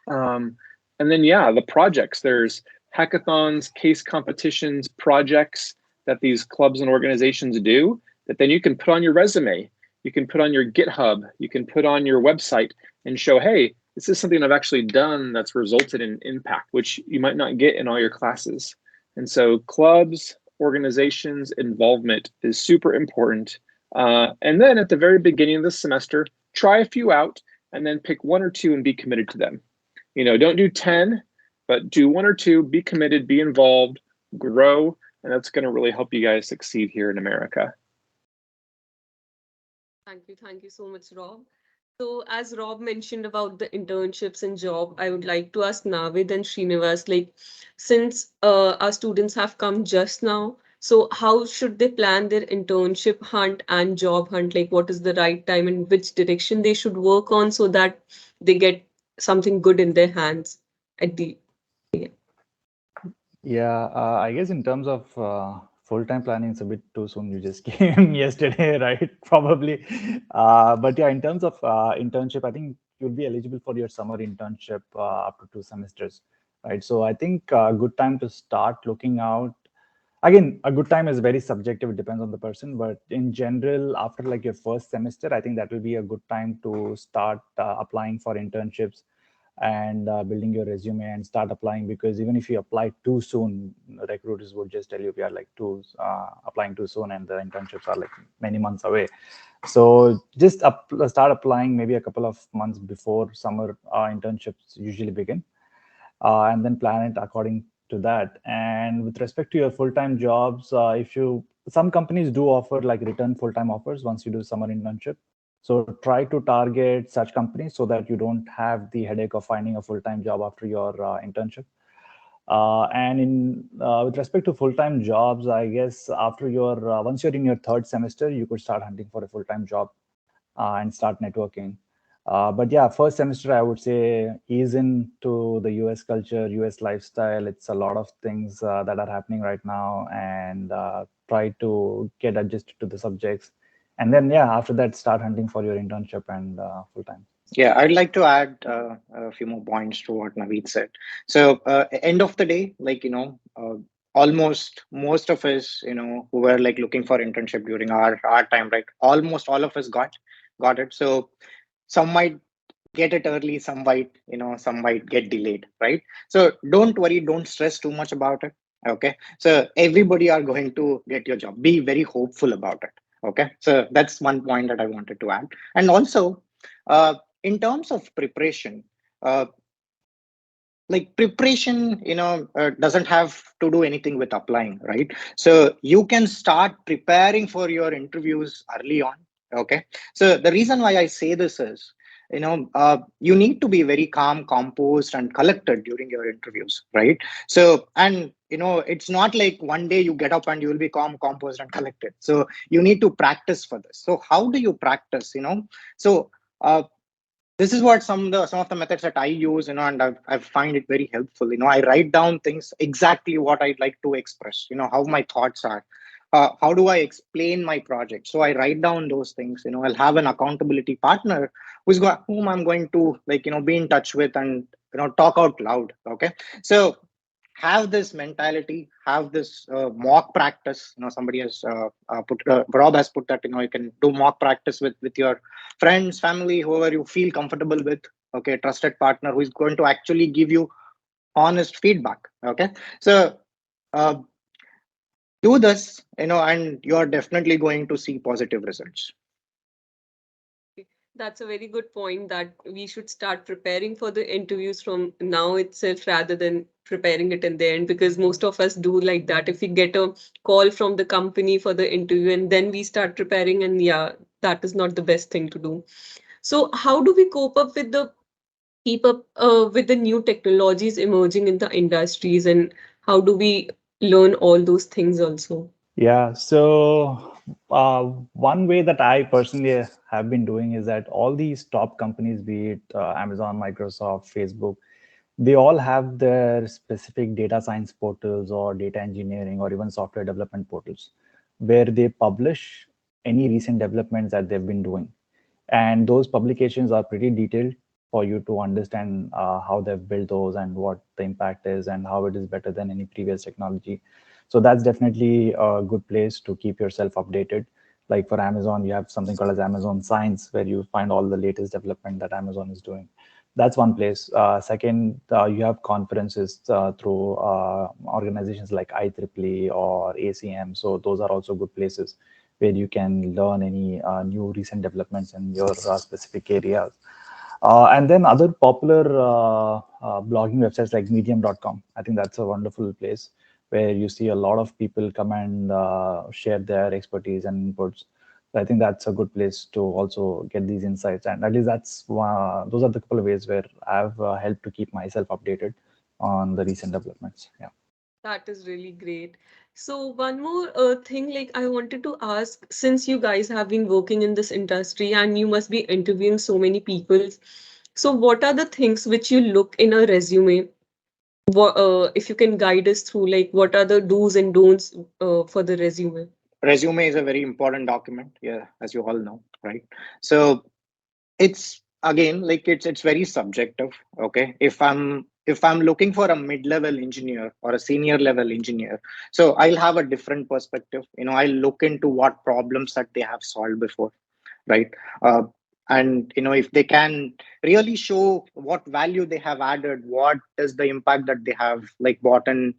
And then, the projects, there's hackathons, case competitions, projects that these clubs and organizations do that then you can put on your resume. You can put on your GitHub. You can put on your website and show, hey, this is something I've actually done that's resulted in impact, which you might not get in all your classes. And so clubs, organizations, involvement is super important. And then at the very beginning of the semester, try a few out and then pick one or two and be committed to them. Don't do 10, but do one or two, be committed, be involved, grow, and that's going to really help you guys succeed here in America. Thank you so much, Rob. So as Rob mentioned about the internships and job, I would like to ask Naveed and Srinivas, like, since our students have come just now, so how should they plan their internship hunt and job hunt? Like, what is the right time and which direction they should work on so that they get something good in their hands at the Yeah, I guess in terms of Full-time planning is a bit too soon. You just came yesterday, right? Probably. But yeah, in terms of internship, I think you'll be eligible for your summer internship up to 2 semesters, right? So I think a good time to start looking out. Again, a good time is very subjective. It depends on the person, but in general, after like your first semester, I think that will be a good time to start applying for internships and building your resume and start applying, because even if you apply too soon, recruiters would just tell you we are like too applying too soon and the internships are like many months away. So just start applying maybe a couple of months before summer internships usually begin, and then plan it according to that. And with respect to your full-time jobs, if you some companies do offer like return full-time offers once you do summer internship. So try to target such companies so that you don't have the headache of finding a full-time job after your internship. And in with respect to full-time jobs, I guess after your once you're in your third semester, you could start hunting for a full-time job and start networking. But yeah, first semester, I would say ease into the US culture, US lifestyle. It's a lot of things that are happening right now, and try to get adjusted to the subjects. And then, yeah, after that, start hunting for your internship and full time. Yeah, I'd like to add a few more points to what Naveed said. So, end of the day, like, almost most of us, who were like looking for internship during our time, right? Almost all of us got it. So, some might get it early, some might get delayed, right? So, don't worry, don't stress too much about it. Okay. So, everybody are going to get your job. Be very hopeful about it. Okay. So, that's one point that I wanted to add. And also, uh, in terms of preparation, uh, like preparation, doesn't have to do anything with applying, right? So you can start preparing for your interviews early on. Okay. So the reason why I say this is, you need to be very calm, composed, and collected during your interviews, right? So, and it's not like one day you get up and you will be calm, composed, and collected. So you need to practice for this. So how do you practice? So this is what some of the methods that I use, and I find it very helpful. I write down things exactly what I'd like to express, how my thoughts are. How do I explain my project? So I write down those things. I'll have an accountability partner whom I'm going to be in touch with and talk out loud. Okay. So have this mentality, have this mock practice. Somebody has Rob has put that, you can do mock practice with your friends, family, whoever you feel comfortable with. Okay. Trusted partner who is going to actually give you honest feedback. Okay. So uh, do this, and you're definitely going to see positive results. That's a very good point, that we should start preparing for the interviews from now itself rather than preparing it in the end, because most of us do like that. If we get a call from the company for the interview and then we start preparing, and yeah, that is not the best thing to do. So how do we cope up with the keep up with the new technologies emerging in the industries, and how do we learn all those things also? Yeah. So one way that I personally have been doing is that all these top companies, be it Amazon, Microsoft, Facebook, they all have their specific data science portals or data engineering or even software development portals where they publish any recent developments that they've been doing. And those publications are pretty detailed for you to understand how they've built those and what the impact is and how it is better than any previous technology. So that's definitely a good place to keep yourself updated. Like for Amazon, you have something called as Amazon Science, where you find all the latest development that Amazon is doing. That's one place. Second, you have conferences through organizations like IEEE or ACM. So those are also good places where you can learn any new recent developments in your specific areas. And then other popular blogging websites like medium.com. I think that's a wonderful place where you see a lot of people come and share their expertise and inputs. So I think that's a good place to also get these insights. And at least those are the couple of ways where I've helped to keep myself updated on the recent developments. Yeah. That is really great. So one more thing, like I wanted to ask, since you guys have been working in this industry and you must be interviewing so many people, so what are the things which you look in a resume if you can guide us through, like, what are the do's and don'ts for the resume? Resume is a very important document, yeah, as you all know, right? So it's again like it's very subjective. Okay, if I'm looking for a mid-level engineer or a senior level engineer, so I'll have a different perspective. I'll look into what problems that they have solved before, right? uh, and if they can really show what value they have added, what is the impact that they have like bought in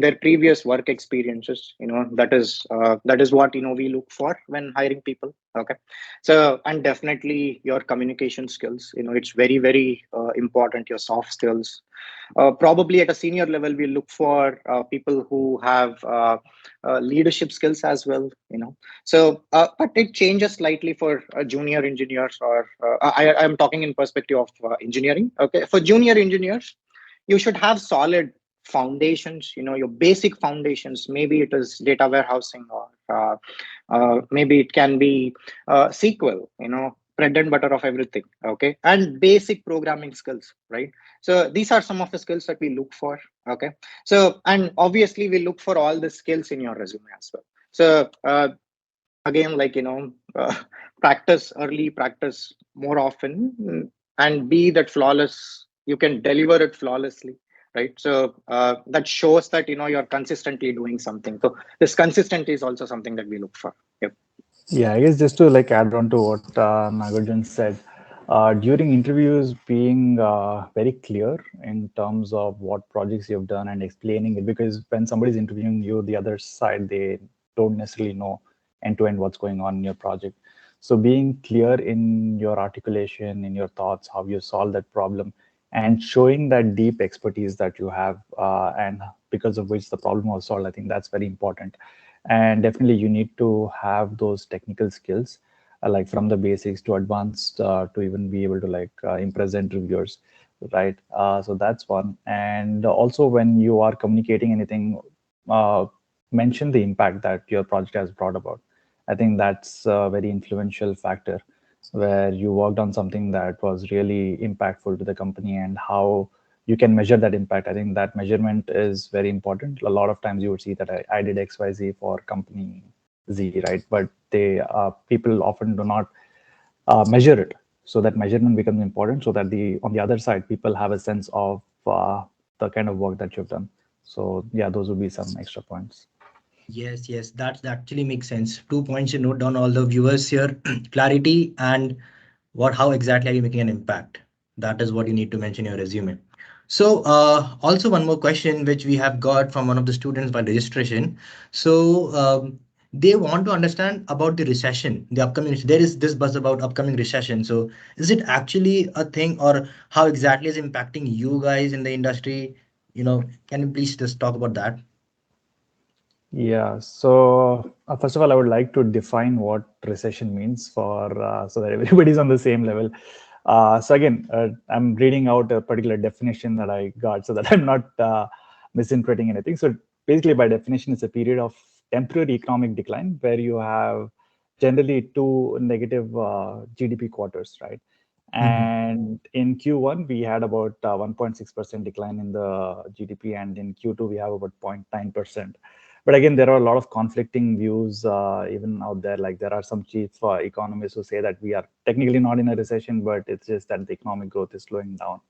their previous work experiences, that is what we look for when hiring people. Okay, so and definitely your communication skills, it's very very important, your soft skills. Probably at a senior level, we look for people who have leadership skills as well. But it changes slightly for junior engineers, or I'm talking in perspective of engineering. Okay, for junior engineers, you should have solid foundations, your basic foundations. Maybe it is data warehousing, or maybe it can be SQL, bread and butter of everything. Okay, and basic programming skills, right? So these are some of the skills that we look for. Okay, so and obviously we look for all the skills in your resume as well. So again, like practice early, practice more often, and be that flawless. You can deliver it flawlessly, right? So that shows that you're consistently doing something. So this consistent is also something that we look for. Yep. Yeah, I guess just to like add on to what Nagarjun said, during interviews, being very clear in terms of what projects you've done and explaining it, because when somebody's interviewing you, the other side, they don't necessarily know end to end what's going on in your project. So being clear in your articulation, in your thoughts, how you solve that problem, and showing that deep expertise that you have, and because of which the problem was solved, I think that's very important. And definitely you need to have those technical skills, like from the basics to advanced, to even be able to like impress interviewers, right? So that's one. And also when you are communicating anything, uh, mention the impact that your project has brought about. I think that's a very influential factor, where you worked on something that was really impactful to the company and how you can measure that impact. I think that measurement is very important. A lot of times you would see that I did XYZ for company Z, right? But people often do not measure it. So that measurement becomes important, so that on the other side, people have a sense of the kind of work that you've done. So yeah, those would be some extra points. Yes, that actually makes sense. 2 points to note down, all the viewers here. Clarity and how exactly are you making an impact? That is what you need to mention in your resume. So also one more question which we have got from one of the students by registration. So they want to understand about the recession, the upcoming. There is this buzz about upcoming recession. So is it actually a thing, or how exactly is impacting you guys in the industry? Can you please just talk about that? Yeah, so first of all, I would like to define what recession means for so that everybody's on the same level. So again, I'm reading out a particular definition that I got so that I'm not misinterpreting anything. So basically, by definition, it's a period of temporary economic decline where you have generally two negative GDP quarters, right? And in Q1, we had about 1.6% decline in the GDP, and in Q2, we have about 0.9%. But again, there are a lot of conflicting views even out there. Like there are some chief economists who say that we are technically not in a recession, but it's just that the economic growth is slowing down.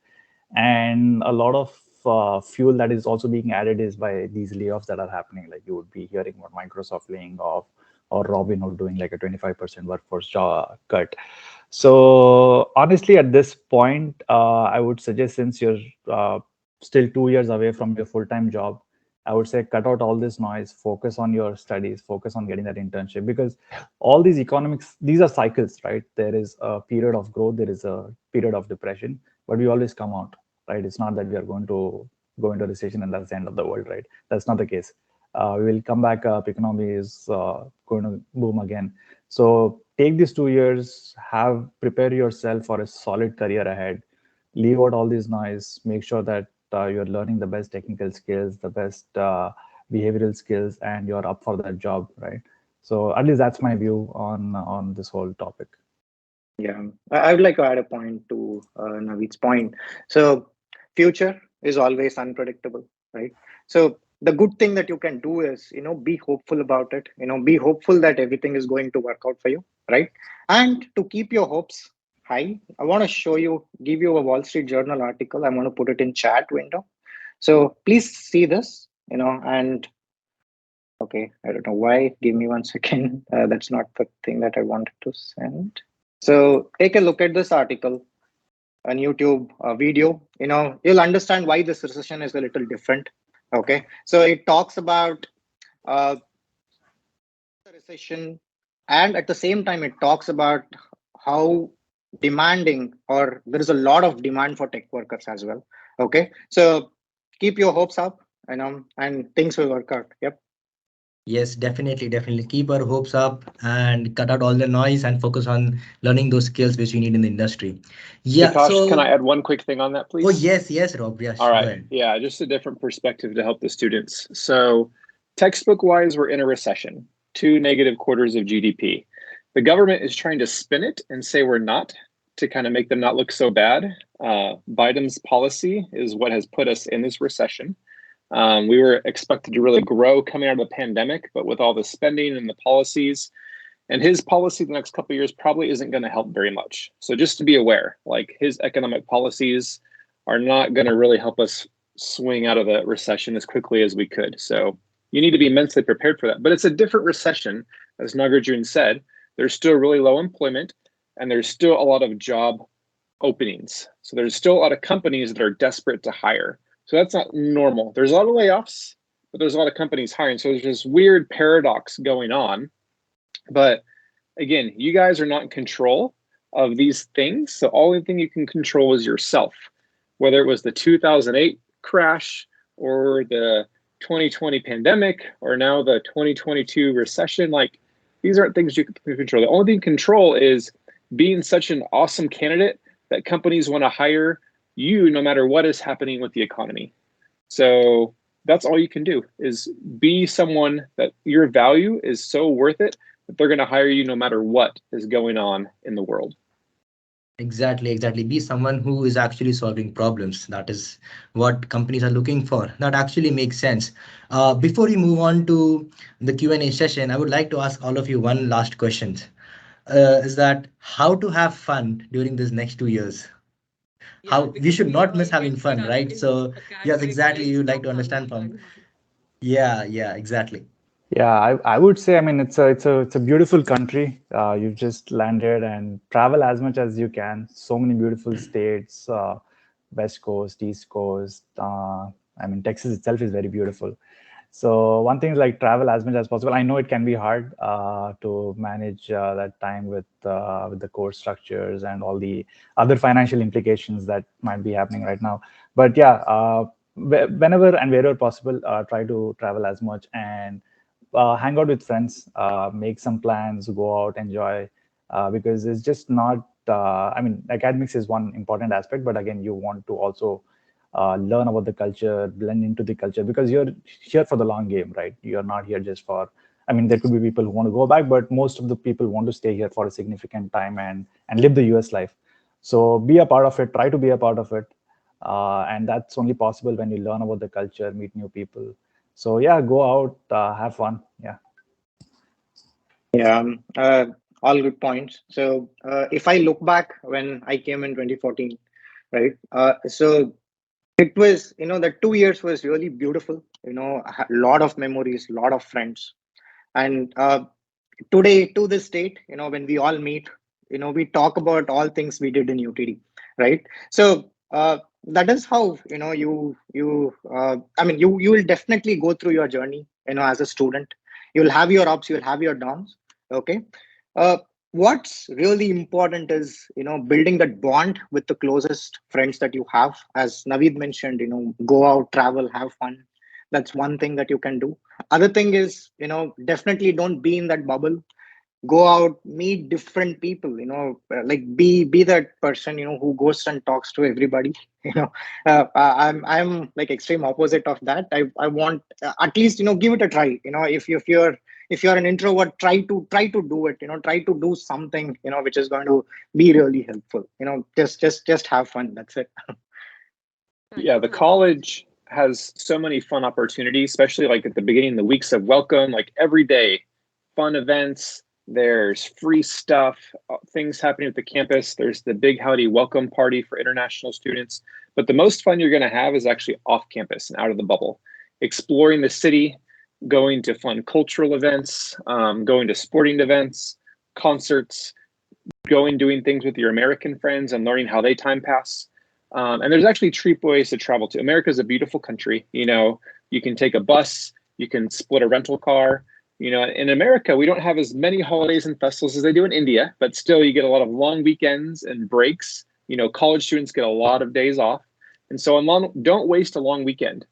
And a lot of fuel that is also being added is by these layoffs that are happening. Like you would be hearing about Microsoft laying off, or Robinhood doing like a 25% workforce cut. So honestly, at this point, I would suggest, since you're still 2 years away from your full-time job, I would say cut out all this noise, focus on your studies, focus on getting that internship, because all these economics, these are cycles, right? There is a period of growth, there is a period of depression, but we always come out, right? It's not that we are going to go into recession and that's the end of the world, right? That's not the case. We will come back up, economy is going to boom again. So take these 2 years, prepare yourself for a solid career ahead, leave out all this noise, make sure that you're learning the best technical skills, the best behavioral skills, and you're up for that job, right? So at least that's my view on this whole topic. Yeah, I would like to add a point to Naveed's point. So future, is always unpredictable, right? So the good thing that you can do is, be hopeful about it, be hopeful that everything is going to work out for you, right? And to keep your hopes high, I want to give you a Wall Street Journal article. I'm going to put it in chat window. So please see this, and okay, I don't know why. Give me 1 second. That's not the thing that I wanted to send. So take a look at this article on YouTube video. You'll understand why this recession is a little different. Okay, so it talks about the recession, and at the same time, it talks about how demanding, or there is a lot of demand for tech workers as well. Okay, so keep your hopes up, and things will work out. Yep. Yes, definitely. Keep our hopes up and cut out all the noise and focus on learning those skills which we need in the industry. Yeah. Vikash, can I So, add one quick thing on that, please? oh yes, Rob. Yes, All go right. ahead. Yeah, just a different perspective to help the students. So textbook-wise, we're in a recession, 2 negative quarters of GDP. The government is trying to spin it and say we're not, to kind of make them not look so bad. Biden's policy is what has put us in this recession. We were expected to really grow coming out of the pandemic, but with all the spending and the policies, and his policy the next couple of years probably isn't going to help very much. So just to be aware, like his economic policies are not going to really help us swing out of the recession as quickly as we could. So you need to be mentally prepared for that. But it's a different recession, as Nagarjun said. There's still really low employment, and there's still a lot of job openings. So there's still a lot of companies that are desperate to hire. So that's not normal. There's a lot of layoffs, but there's a lot of companies hiring. So there's this weird paradox going on. But again, you guys are not in control of these things. The only thing you can control is yourself. Whether it was the 2008 crash or the 2020 pandemic or now the 2022 recession, like these aren't things you can control. The only thing you can control is being such an awesome candidate that companies want to hire you no matter what is happening with the economy. So that's all you can do, is be someone that your value is so worth it that they're going to hire you no matter what is going on in the world. Exactly. Be someone who is actually solving problems. That is what companies are looking for. That actually makes sense. Before we move on to the Q&A session, I would like to ask all of you one last question. Is that how to have fun during these next 2 years? How we should not miss having fun, right? So yes, exactly. You like to understand from. Yeah, exactly. Yeah, I would say, I mean, it's a beautiful country. You've just landed, and travel as much as you can. So many beautiful states, West Coast, East Coast. I mean, Texas itself is very beautiful. So one thing is like travel as much as possible. I know it can be hard to manage that time with the course structures and all the other financial implications that might be happening right now. But yeah, whenever and wherever possible, try to travel as much and hang out with friends, make some plans, go out, enjoy, because it's just not, I mean, academics is one important aspect, but again, you want to also learn about the culture, blend into the culture, because you're here for the long game, right? You're not here just for, I mean, there could be people who want to go back, but most of the people want to stay here for a significant time and live the US life. So be a part of it, try to be a part of it. And that's only possible when you learn about the culture, meet new people. So yeah, go out, have fun. Yeah. Yeah, all good points. So if I look back when I came in 2014, right? So it was, the 2 years was really beautiful. A lot of memories, a lot of friends, and today to this date, when we all meet, we talk about all things we did in UTD, right? So that is how I mean, you will definitely go through your journey, as a student. You'll have your ups, you'll have your downs. Okay. uh, what's really important is, building that bond with the closest friends that you have. As Naveed mentioned, go out, travel, have fun. That's one thing that you can do. Other thing is, definitely don't be in that bubble. Go out, meet different people, like be that person, who goes and talks to everybody. you know I'm like extreme opposite of that. I want, at least, give it a try. If you're an introvert, try to do it. Try to do something, which is going to be really helpful. Just have fun. That's it. Yeah, the college has so many fun opportunities, especially like at the beginning, the weeks of welcome, like every day, fun events. There's free stuff, things happening at the campus. There's the big howdy welcome party for international students. But the most fun you're going to have is actually off campus and out of the bubble, exploring the city, going to fun cultural events, going to sporting events, concerts, doing things with your American friends and learning how they time pass. And there's actually cheap ways to travel to. America is a beautiful country. You know, you can take a bus, you can split a rental car. You know, in America, we don't have as many holidays and festivals as they do in India, but still you get a lot of long weekends and breaks. You know, college students get a lot of days off. And so don't waste a long weekend.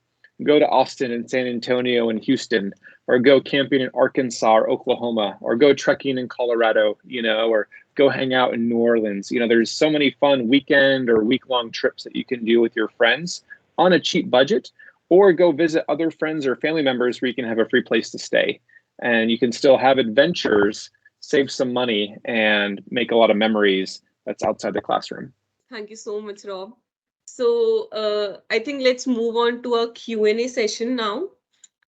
Go to Austin and San Antonio and Houston, or go camping in Arkansas or Oklahoma, or go trekking in Colorado, you know, or go hang out in New Orleans. You know, there's so many fun weekend or week-long trips that you can do with your friends on a cheap budget, or go visit other friends or family members where you can have a free place to stay. And you can still have adventures, save some money, and make a lot of memories that's outside the classroom. Thank you so much, Rob. So I think let's move on to our Q&A session now.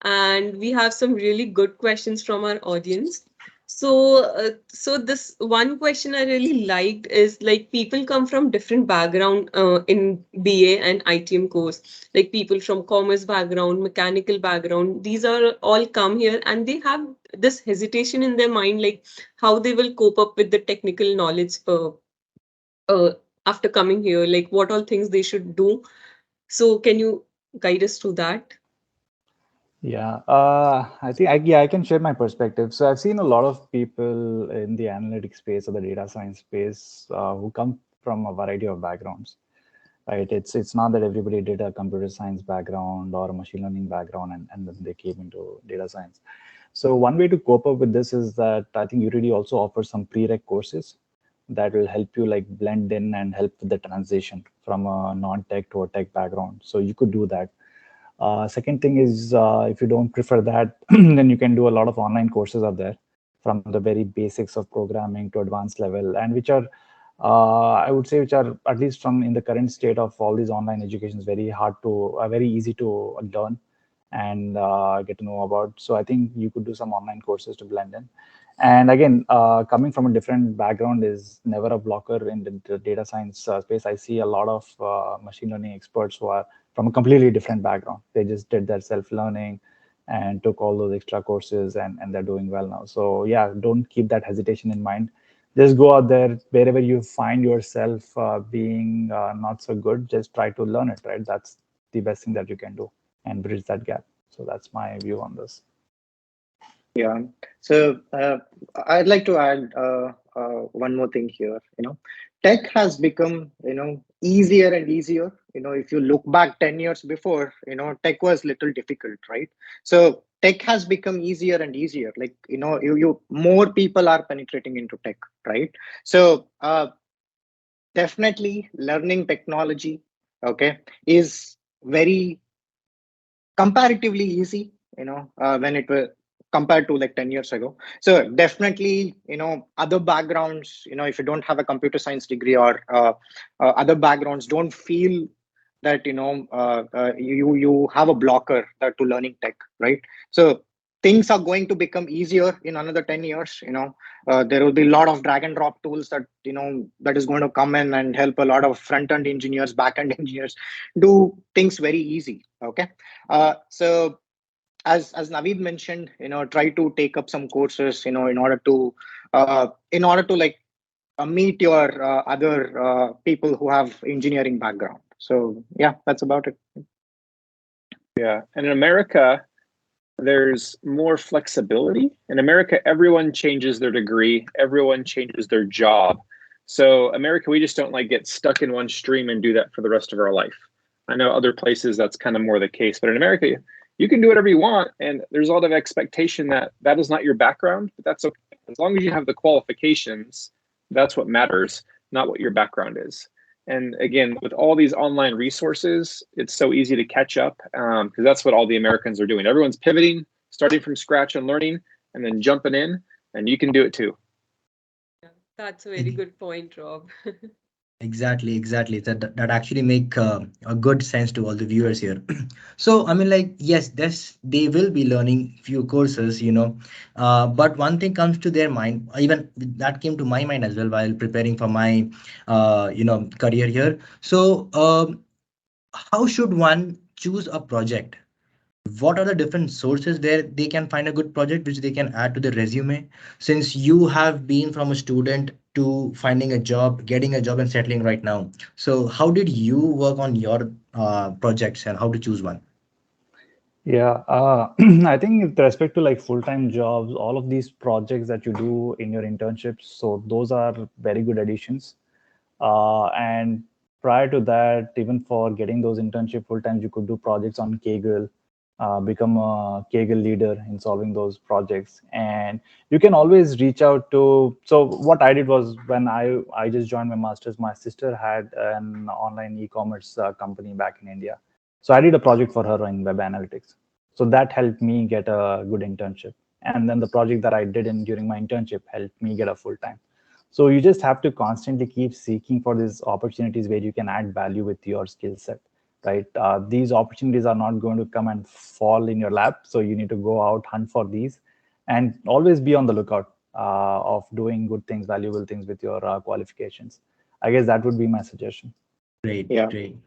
And we have some really good questions from our audience. So this one question I really liked is, like, people come from different background in BA and ITM course, like people from commerce background, mechanical background. These are all come here and they have this hesitation in their mind, like how they will cope up with the technical knowledge after coming here, like what all things they should do. So can you guide us through that? Yeah, I think I can share my perspective. So I've seen a lot of people in the analytics space or the data science space who come from a variety of backgrounds, right? It's not that everybody did a computer science background or a machine learning background and then they came into data science. So one way to cope up with this is that I think UTD also offers some prereq courses that will help you like blend in and help with the transition from a non-tech to a tech background. So you could do that. Second thing is, if you don't prefer that, then you can do a lot of online courses out there, from the very basics of programming to advanced level, and which are, I would say, which are, at least from in the current state of all these online educations, very easy to learn and get to know about. So I think you could do some online courses to blend in. And again, coming from a different background is never a blocker in the data science space. I see a lot of machine learning experts who are from a completely different background. They just did their self-learning and took all those extra courses and they're doing well now. So yeah, don't keep that hesitation in mind. Just go out there, wherever you find yourself being not so good, just try to learn it, right? That's the best thing that you can do and bridge that gap. So that's my view on this. Yeah. So I'd like to add one more thing here. You know, tech has become, easier and easier. You know, if you look back 10 years before, tech was little difficult, right? So tech has become easier and easier. Like, you more people are penetrating into tech, right? So definitely learning technology, okay, is very comparatively easy, when it was compared to like 10 years ago. So definitely, other backgrounds, if you don't have a computer science degree or other backgrounds, don't feel that, you have a blocker to learning tech, right? So things are going to become easier in another 10 years. There will be a lot of drag and drop tools that, that is going to come in and help a lot of front-end engineers, back-end engineers do things very easy. Okay. So as Naveed mentioned, try to take up some courses, in order to like meet your other people who have engineering background. So yeah, that's about it. Yeah, and in America, there's more flexibility. In America, everyone changes their degree, everyone changes their job. So America, we just don't like get stuck in one stream and do that for the rest of our life. I know other places that's kind of more the case, but in America, you can do whatever you want, and there's a lot of expectation that that is not your background, but that's okay. As long as you have the qualifications, that's what matters, not what your background is. And again, with all these online resources, it's so easy to catch up, because that's what all the Americans are doing. Everyone's pivoting, starting from scratch and learning, and then jumping in, and you can do it too. That's a very good point, Rob. Exactly. That actually make a good sense to all the viewers here. So I mean, like, yes, they will be learning few courses, but one thing comes to their mind. Even that came to my mind as well while preparing for my, career here. So, how should one choose a project? What are the different sources where they can find a good project which they can add to the resume? Since you have been from a student to finding a job, getting a job, and settling right now, so how did you work on your projects and how to choose one? Yeah, I think with respect to like full-time jobs, all of these projects that you do in your internships, so those are very good additions. And prior to that, even for getting those internship full time, you could do projects on Kaggle, become a Kaggle leader in solving those projects. And you can always reach out to. So what I did was when I just joined my master's, my sister had an online e-commerce company back in India. So I did a project for her in web analytics. So that helped me get a good internship. And then the project that I did during my internship helped me get a full time. So you just have to constantly keep seeking for these opportunities where you can add value with your skill set, right? These opportunities are not going to come and fall in your lap. So you need to go out, hunt for these, and always be on the lookout of doing good things, valuable things with your qualifications. I guess that would be my suggestion. Great, Yeah. great.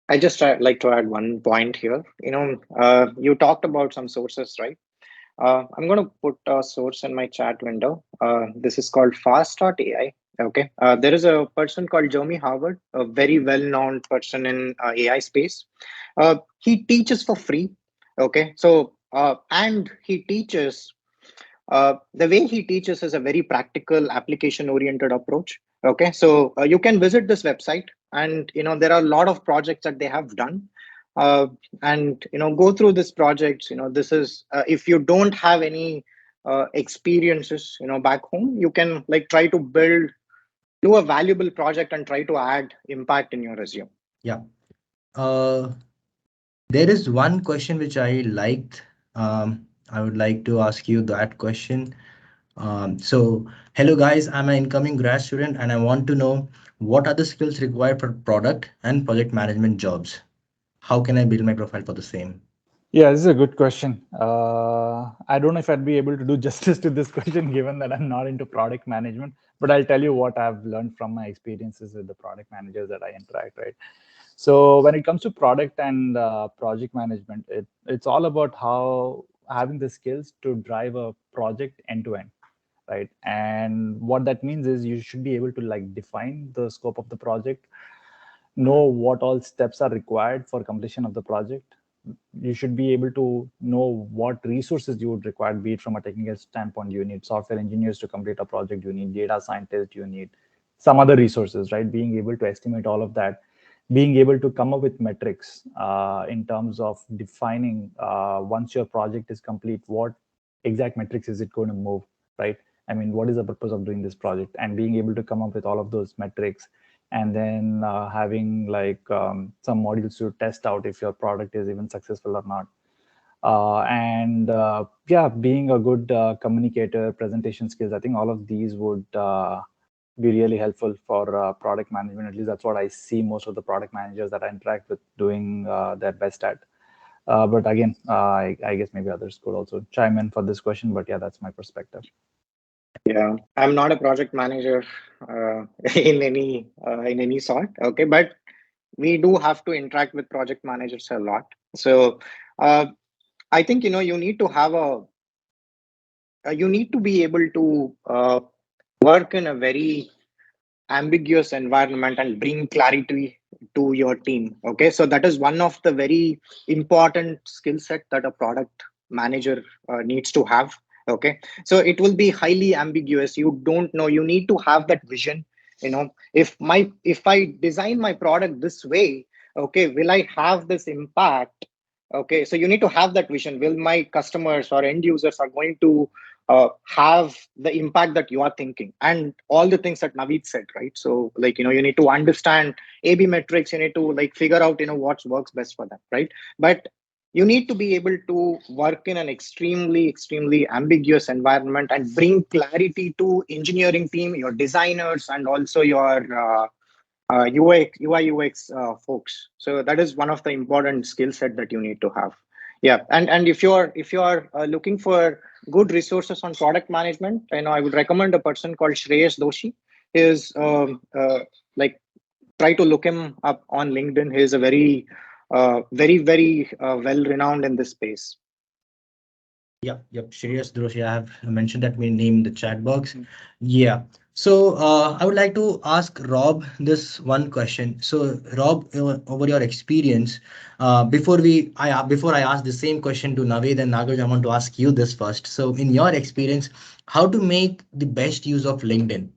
I just like to add one point here. You talked about some sources, right? I'm going to put a source in my chat window. This is called Fast.ai. Okay. There is a person called Jeremy Howard, a very well-known person in AI space. He teaches for free. Okay. So, and he teaches the way he teaches is a very practical application oriented approach. Okay, so you can visit this website, and there are a lot of projects that they have done, uh, and go through this projects. This is if you don't have any experiences back home, you can like try to do a valuable project and try to add impact in your resume. Yeah. Uh, there is one question which I liked. I would like to ask you that question. So, hello guys, I'm an incoming grad student and I want to know what are the skills required for product and project management jobs? How can I build my profile for the same? Yeah, this is a good question. I don't know if I'd be able to do justice to this question given that I'm not into product management, but I'll tell you what I've learned from my experiences with the product managers that I interact, right? So when it comes to product and project management, it's all about how having the skills to drive a project end to end, right? And what that means is you should be able to like define the scope of the project, know what all steps are required for completion of the project. You should be able to know what resources you would require, be it from a technical standpoint. You need software engineers to complete a project, you need data scientists, you need some other resources, right? Being able to estimate all of that, being able to come up with metrics in terms of defining once your project is complete, what exact metrics is it going to move, right? I mean, what is the purpose of doing this project, and being able to come up with all of those metrics, and then having like some modules to test out if your product is even successful or not. And yeah, being a good communicator, presentation skills, I think all of these would be really helpful for product management. At least that's what I see most of the product managers that I interact with doing their best at. But again, I guess maybe others could also chime in for this question. But yeah, that's my perspective. Yeah, I'm not a project manager in any sort. Okay, but we do have to interact with project managers a lot. So uh, I think you need to have you need to be able to work in a very ambiguous environment and bring clarity to your team. Okay, so that is one of the very important skill set that a product manager needs to have. Okay, so it will be highly ambiguous. You don't know, you need to have that vision. If I design my product this way, okay, will I have this impact? Okay, so you need to have that vision. Will my customers or end users are going to have the impact that you are thinking, and all the things that Naveed said, right? So like you need to understand A/B metrics. You need to like figure out what works best for them, right? But you need to be able to work in an extremely ambiguous environment and bring clarity to engineering team, your designers, and also your UI UX folks. So that is one of the important skill set that you need to have. Yeah, and if you're looking for good resources on product management, I would recommend a person called Shreyas Doshi. He is like, try to look him up on LinkedIn. He is a very very well renowned in this space. Yep. Shreyas Doshi, I have mentioned that we name the chat box. Yeah. So I would like to ask Rob this one question. So Rob, over your experience, before I ask the same question to Naveed and Nagarj, I want to ask you this first. So in your experience, how to make the best use of LinkedIn?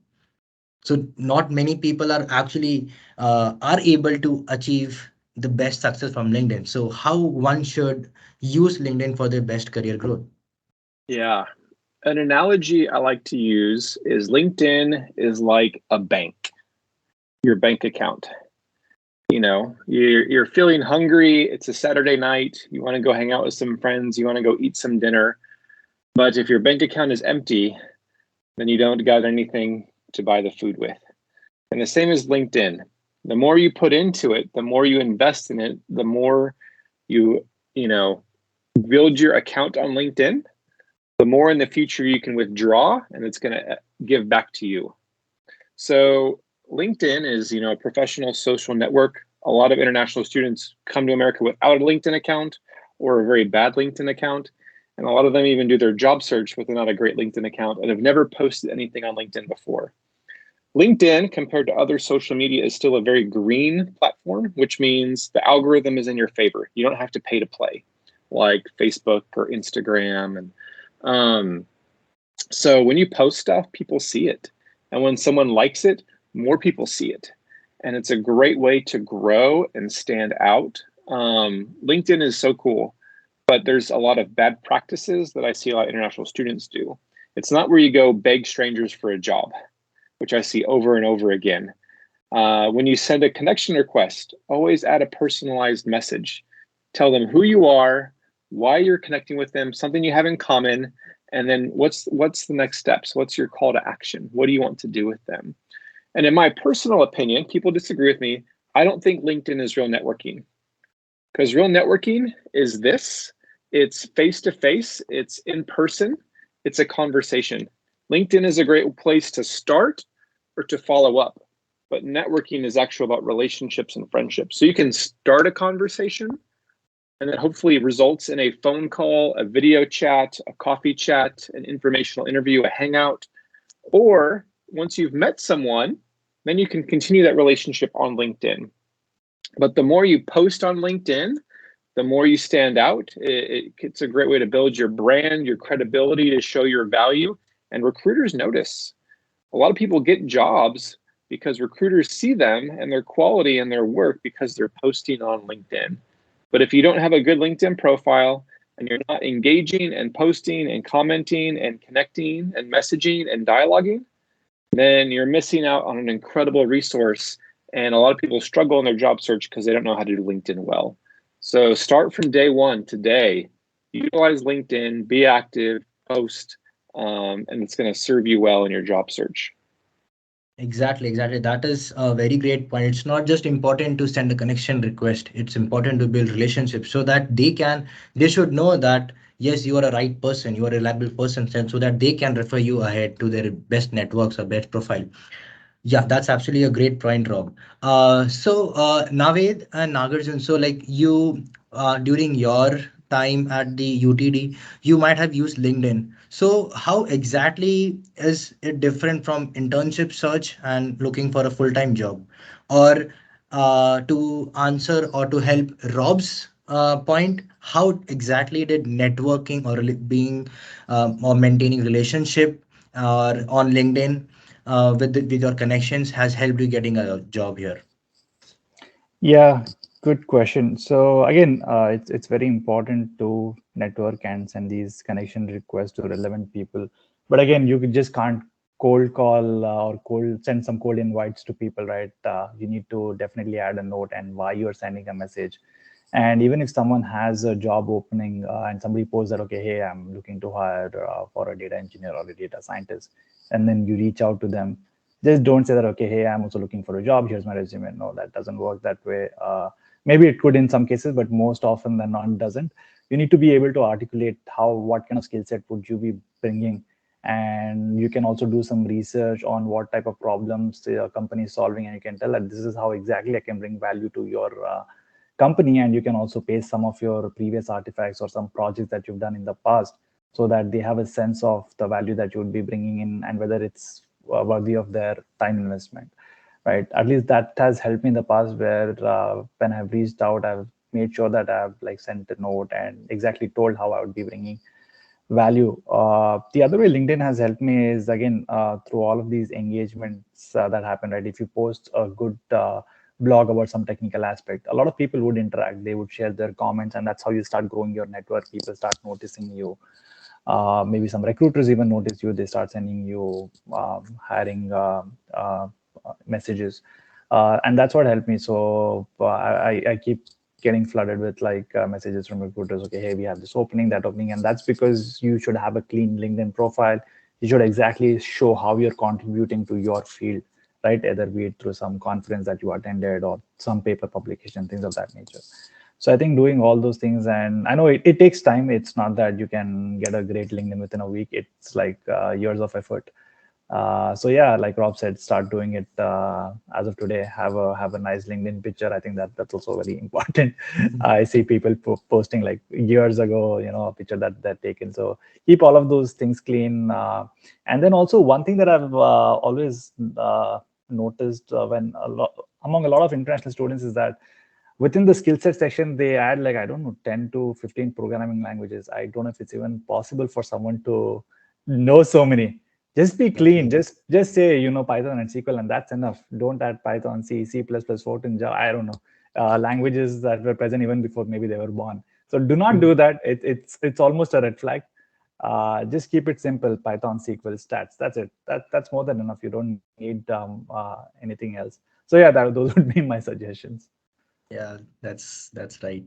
So not many people are actually are able to achieve the best success from LinkedIn. So how one should use LinkedIn for their best career growth? Yeah. An analogy I like to use is LinkedIn is like a bank, your bank account. You're feeling hungry. It's a Saturday night. You want to go hang out with some friends. You want to go eat some dinner. But if your bank account is empty, then you don't got anything to buy the food with. And the same as LinkedIn. The more you put into it, the more you invest in it, the more you build your account on LinkedIn, the more in the future you can withdraw, and it's going to give back to you. So LinkedIn is, a professional social network. A lot of international students come to America without a LinkedIn account or a very bad LinkedIn account. And a lot of them even do their job search with not a great LinkedIn account and have never posted anything on LinkedIn before. LinkedIn, compared to other social media, is still a very green platform, which means the algorithm is in your favor. You don't have to pay to play like Facebook or Instagram. And so when you post stuff, people see it. And when someone likes it, more people see it. And it's a great way to grow and stand out. LinkedIn is so cool, but there's a lot of bad practices that I see a lot of international students do. It's not where you go beg strangers for a job, which I see over and over again. When you send a connection request, always add a personalized message. Tell them who you are, why you're connecting with them, something you have in common, and then what's the next steps? What's your call to action? What do you want to do with them? And in my personal opinion, people disagree with me. I don't think LinkedIn is real networking, because real networking is this. It's face-to-face, it's in person, it's a conversation. LinkedIn is a great place to start or to follow up, but networking is actually about relationships and friendships. So you can start a conversation and then hopefully results in a phone call, a video chat, a coffee chat, an informational interview, a hangout. Or once you've met someone, then you can continue that relationship on LinkedIn. But the more you post on LinkedIn, the more you stand out. It's a great way to build your brand, your credibility, to show your value, and recruiters notice. A lot of people get jobs because recruiters see them and their quality and their work because they're posting on LinkedIn. But if you don't have a good LinkedIn profile and you're not engaging and posting and commenting and connecting and messaging and dialoguing, then you're missing out on an incredible resource. And a lot of people struggle in their job search because they don't know how to do LinkedIn well. So start from day one today. Utilize LinkedIn, be active, post, and it's going to serve you well in your job search. Exactly. That is a very great point. It's not just important to send a connection request. It's important to build relationships so that they should know that, yes, you are a right person, you are a reliable person, so that they can refer you ahead to their best networks or best profile. Yeah, that's absolutely a great point, Rob. Naveed and Nagarjun, so like you, during your time at the UTD, you might have used LinkedIn. So how exactly is it different from internship search and looking for a full-time job? Or to answer or to help Rob's point, how exactly did networking or being or maintaining relationship on LinkedIn with your connections has helped you getting a job here? Yeah, good question. So again, it's very important to network and send these connection requests to relevant people. But again, just can't cold call or send some cold invites to people, right? You need to definitely add a note and why you're sending a message. And even if someone has a job opening and somebody posts that, okay, hey, I'm looking to hire for a data engineer or a data scientist, and then you reach out to them, Just don't say that, okay, hey, I'm also looking for a job, here's my resume. No, that doesn't work that way. Maybe it could in some cases, but most often than not, it doesn't. You need to be able to articulate what kind of skill set would you be bringing. And you can also do some research on what type of problems the company is solving, and you can tell that this is how exactly I can bring value to your company. And you can also paste some of your previous artifacts or some projects that you've done in the past, so that they have a sense of the value that you would be bringing in and whether it's worthy of their time investment, right? At least that has helped me in the past, where when I've reached out, I've made sure that I've like sent a note and exactly told how I would be bringing value. The other way LinkedIn has helped me is, again, through all of these engagements that happen, right? If you post a good blog about some technical aspect, a lot of people would interact, they would share their comments, and that's how you start growing your network. People start noticing you. Maybe some recruiters even notice you, they start sending you hiring messages, and that's what helped me. So I keep getting flooded with like messages from recruiters, okay, hey, we have this opening, that opening. And that's because you should have a clean LinkedIn profile. You should exactly show how you're contributing to your field, right? Either be it through some conference that you attended or some paper publication, things of that nature. So I think doing all those things, and I know it takes time. It's not that you can get a great LinkedIn within a week. It's like years of effort. So yeah, like Rob said, start doing it as of today. Have a nice LinkedIn picture. I think that's also very important. I see people posting like years ago, a picture that they're taken. So keep all of those things clean. And then also one thing that I've always noticed among a lot of international students is that within the skill set section, they add like, I don't know, 10 to 15 programming languages. I don't know if it's even possible for someone to know so many. Just be clean. Just say, Python and SQL, and that's enough. Don't add Python, C, C++, Fortran, Java, I don't know, languages that were present even before maybe they were born. So do not do that. It's almost a red flag. Just keep it simple. Python, SQL, stats. That's it. That's more than enough. You don't need anything else. So yeah, those would be my suggestions. Yeah, that's right.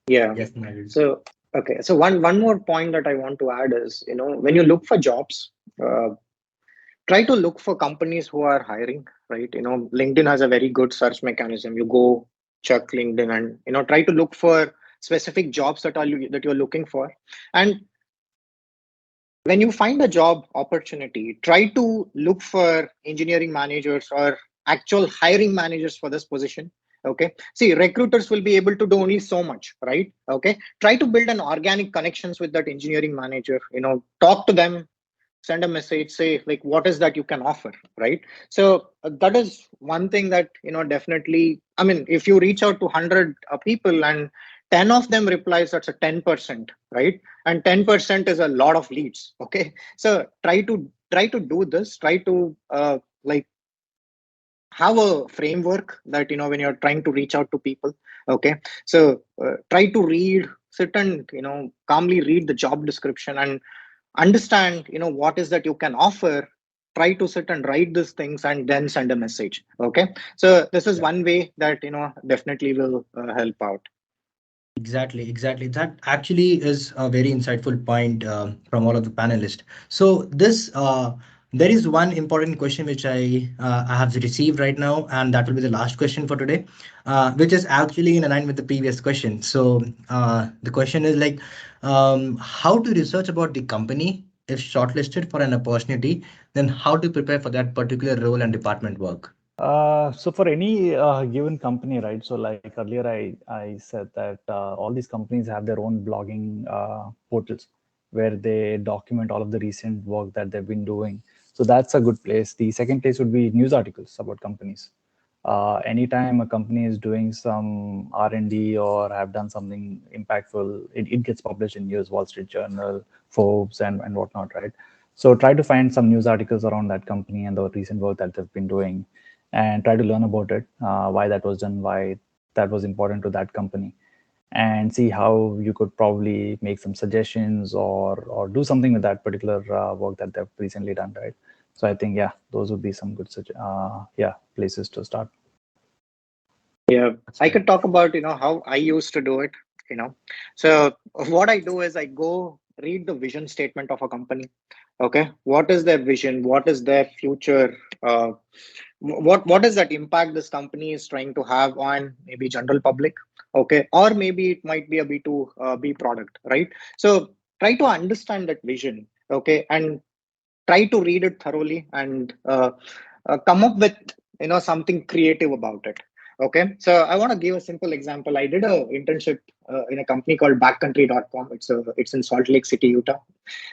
Yeah. Yes, Nagarjun. So okay. So one more point that I want to add is, when you look for jobs, try to look for companies who are hiring, right? LinkedIn has a very good search mechanism. You go check LinkedIn and try to look for specific jobs that you're looking for. And when you find a job opportunity, try to look for engineering managers or actual hiring managers for this position. Okay. See, recruiters will be able to do only so much, right? Okay. Try to build an organic connections with that engineering manager, talk to them, send a message, say like, what is that you can offer, right? So that is one thing that, definitely, I mean, if you reach out to 100 people and 10 of them replies, that's a 10%, right? And 10% is a lot of leads. Okay. So try to do this, try to like have a framework that, when you're trying to reach out to people. Okay. So try to sit and, calmly read the job description and understand, what is that you can offer. Try to sit and write these things and then send a message. Okay. So this is one way that, definitely will help out. Exactly. That actually is a very insightful point from all of the panelists. So there is one important question which I have received right now, and that will be the last question for today, which is actually in line with the previous question. So the question is like, how to research about the company if shortlisted for an opportunity, then how to prepare for that particular role and department work. So for any given company, right? So like earlier, I said that all these companies have their own blogging portals where they document all of the recent work that they've been doing. So that's a good place. The second place would be news articles about companies. Anytime a company is doing some R&D or have done something impactful, it gets published in news, Wall Street Journal, Forbes, and whatnot, right? So try to find some news articles around that company and the recent work that they've been doing, and try to learn about it, why that was done, why that was important to that company, and see how you could probably make some suggestions or do something with that particular work that they've recently done, right? So I think, yeah, those would be some good places to start. Yeah, I could talk about, how I used to do it, So what I do is I go read the vision statement of a company. Okay, what is their vision? What is their future? What is that impact this company is trying to have on maybe general public? Okay, or maybe it might be a B2B product, right? So try to understand that vision, okay, and try to read it thoroughly and come up with something creative about it. Okay, so I want to give a simple example. I did a internship in a company called backcountry.com. It's in Salt Lake City, Utah.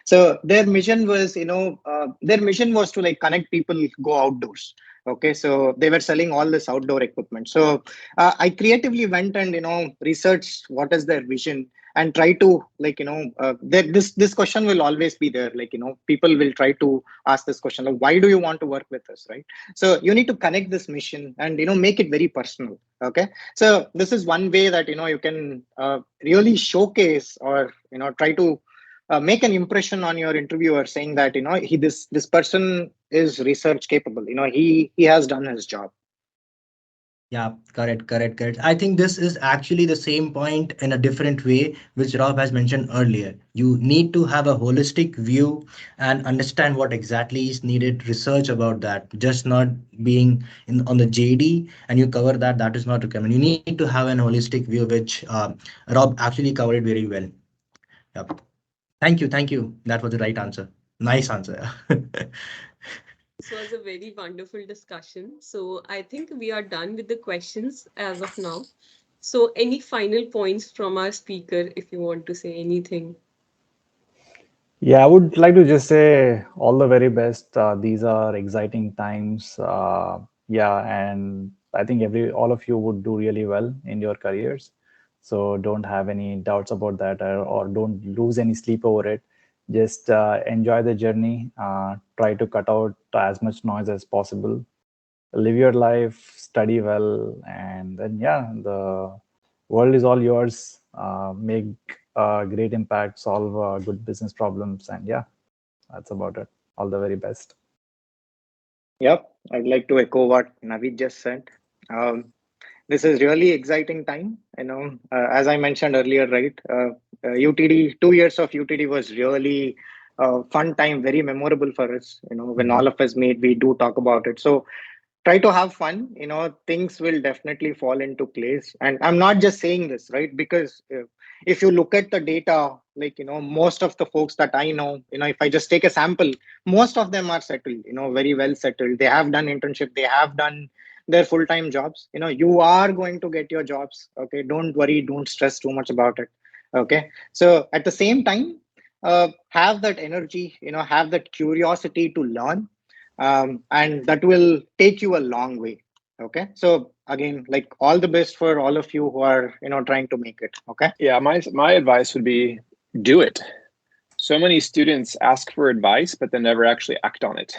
So their mission was to like connect people, go outdoors. Okay, so they were selling all this outdoor equipment. So I creatively went and researched what is their vision and try to like this question will always be there. Like people will try to ask this question like, why do you want to work with us, right? So you need to connect this mission and make it very personal. Okay, so this is one way that you can really showcase or try to make an impression on your interviewer, saying that this person is research capable. He has done his job. Yeah, correct. I think this is actually the same point in a different way, which Rob has mentioned earlier. You need to have a holistic view and understand what exactly is needed, research about that, just not being on the JD and you cover that. That is not recommended. You need to have an holistic view, which Rob actually covered very well. Yep. Thank you. That was the right answer. Nice answer. This was a very wonderful discussion. So I think we are done with the questions as of now. So any final points from our speaker if you want to say anything? Yeah, I would like to just say all the very best. These are exciting times. Yeah, and I think all of you would do really well in your careers. So don't have any doubts about that, or don't lose any sleep over it. Just enjoy the journey. Try to cut out as much noise as possible. Live your life, study well, and then yeah, the world is all yours. Make great impact, solve good business problems, and yeah, that's about it. All the very best. Yep, I'd like to echo what Naveed just said. Um, this is really exciting time. As I mentioned earlier, right? UTD, 2 years of UTD was really fun time, very memorable for us. When all of us meet, we do talk about it. So try to have fun. Things will definitely fall into place. And I'm not just saying this, right? Because if you look at the data, like most of the folks that I know, if I just take a sample, most of them are settled, very well settled. They have done internship, they have done their full-time jobs. You are going to get your jobs. Okay, don't worry, don't stress too much about it. Okay, so at the same time, have that energy, have that curiosity to learn, and that will take you a long way. Okay, so again, like all the best for all of you who are trying to make it. Okay. Yeah, my advice would be do it. So many students ask for advice, but then never actually act on it.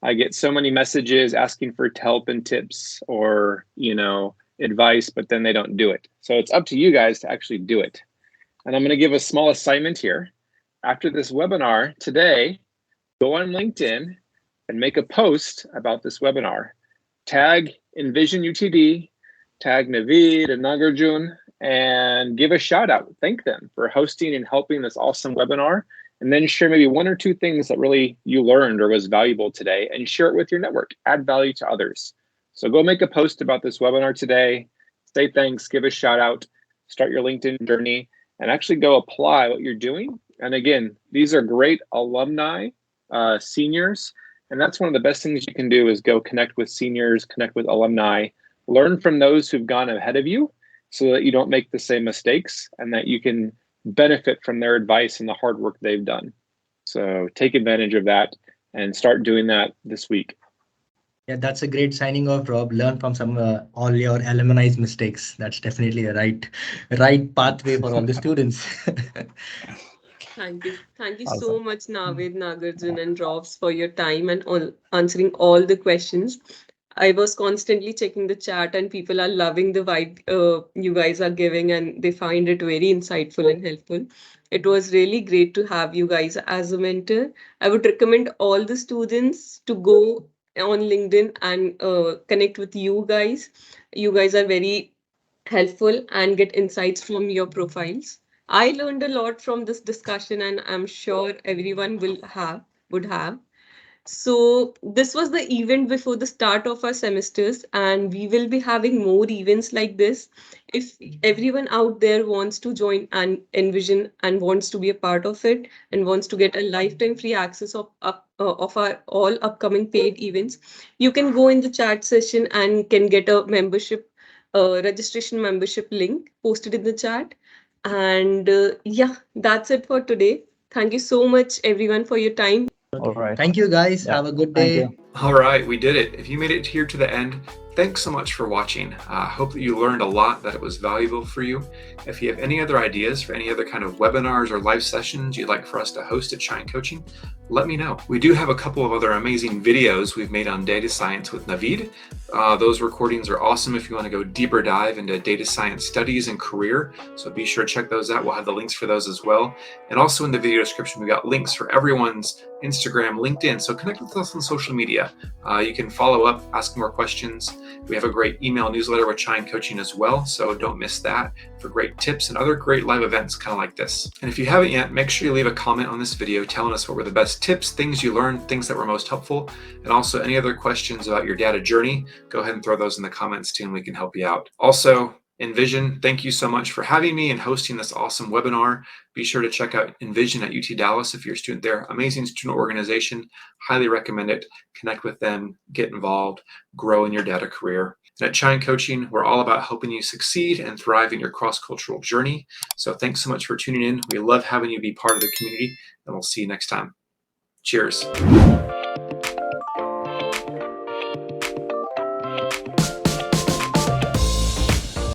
I get so many messages asking for help and tips or, advice, but then they don't do it. So it's up to you guys to actually do it. And I'm going to give a small assignment here. After this webinar today, go on LinkedIn and make a post about this webinar. Tag Envision UTD, tag Naveed and Nagarjun, and give a shout out. Thank them for hosting and helping this awesome webinar. And then share maybe one or two things that really you learned or was valuable today and share it with your network. Add value to others. So go make a post about this webinar today. Say thanks, give a shout out, start your LinkedIn journey, and actually go apply what you're doing. And again, these are great alumni, seniors. And that's one of the best things you can do is go connect with seniors, connect with alumni, learn from those who've gone ahead of you so that you don't make the same mistakes and that you can benefit from their advice and the hard work they've done. So take advantage of that and start doing that this week. Yeah, that's a great signing off, Rob. Learn from some all your alumni's mistakes. That's definitely a right pathway for all the students. Thank you. Thank you so Awesome. much, Naveed, Nagarjun, and Robs for your time and answering all the questions. I was constantly checking the chat, and people are loving the vibe you guys are giving, and they find it very insightful and helpful. It was really great to have you guys as a mentor. I would recommend all the students to go on LinkedIn and connect with you guys. You guys are very helpful and get insights from your profiles. I learned a lot from this discussion, and I'm sure everyone will have. would have. So this was the event before the start of our semesters, and we will be having more events like this. If everyone out there wants to join and Envision and wants to be a part of it and wants to get a lifetime free access of our all upcoming paid events, you can go in the chat session and can get a membership registration membership link posted in the chat. And yeah, that's it for today. Thank you so much, everyone, for your time. All right. Thank you, guys. Yeah. Have a good Thank day. you. All right, we did it. If you made it here to the end, thanks so much for watching. I hope that you learned a lot, that it was valuable for you. If you have any other ideas for any other kind of webinars or live sessions you'd like for us to host at Shine Coaching, let me know. We do have a couple of other amazing videos we've made on data science with Naveed. Those recordings are awesome if you want to go deeper dive into data science studies and career. So be sure to check those out. We'll have the links for those as well. And also in the video description, we got links for everyone's Instagram, LinkedIn. So connect with us on social media. You can follow up, ask more questions. We have a great email newsletter with Shine Coaching as well, so don't miss that for great tips and other great live events kind of like this. And if you haven't yet, make sure you leave a comment on this video telling us what were the best tips, things you learned, things that were most helpful, and also any other questions about your data journey. Go ahead and throw those in the comments too, and we can help you out. Also, Envision, thank you so much for having me and hosting this awesome webinar. Be sure to check out Envision at UT Dallas if you're a student there. Amazing student organization. Highly recommend it. Connect with them, get involved, grow in your data career. And at Shine Coaching, we're all about helping you succeed and thrive in your cross-cultural journey. So thanks so much for tuning in. We love having you be part of the community, and we'll see you next time. Cheers.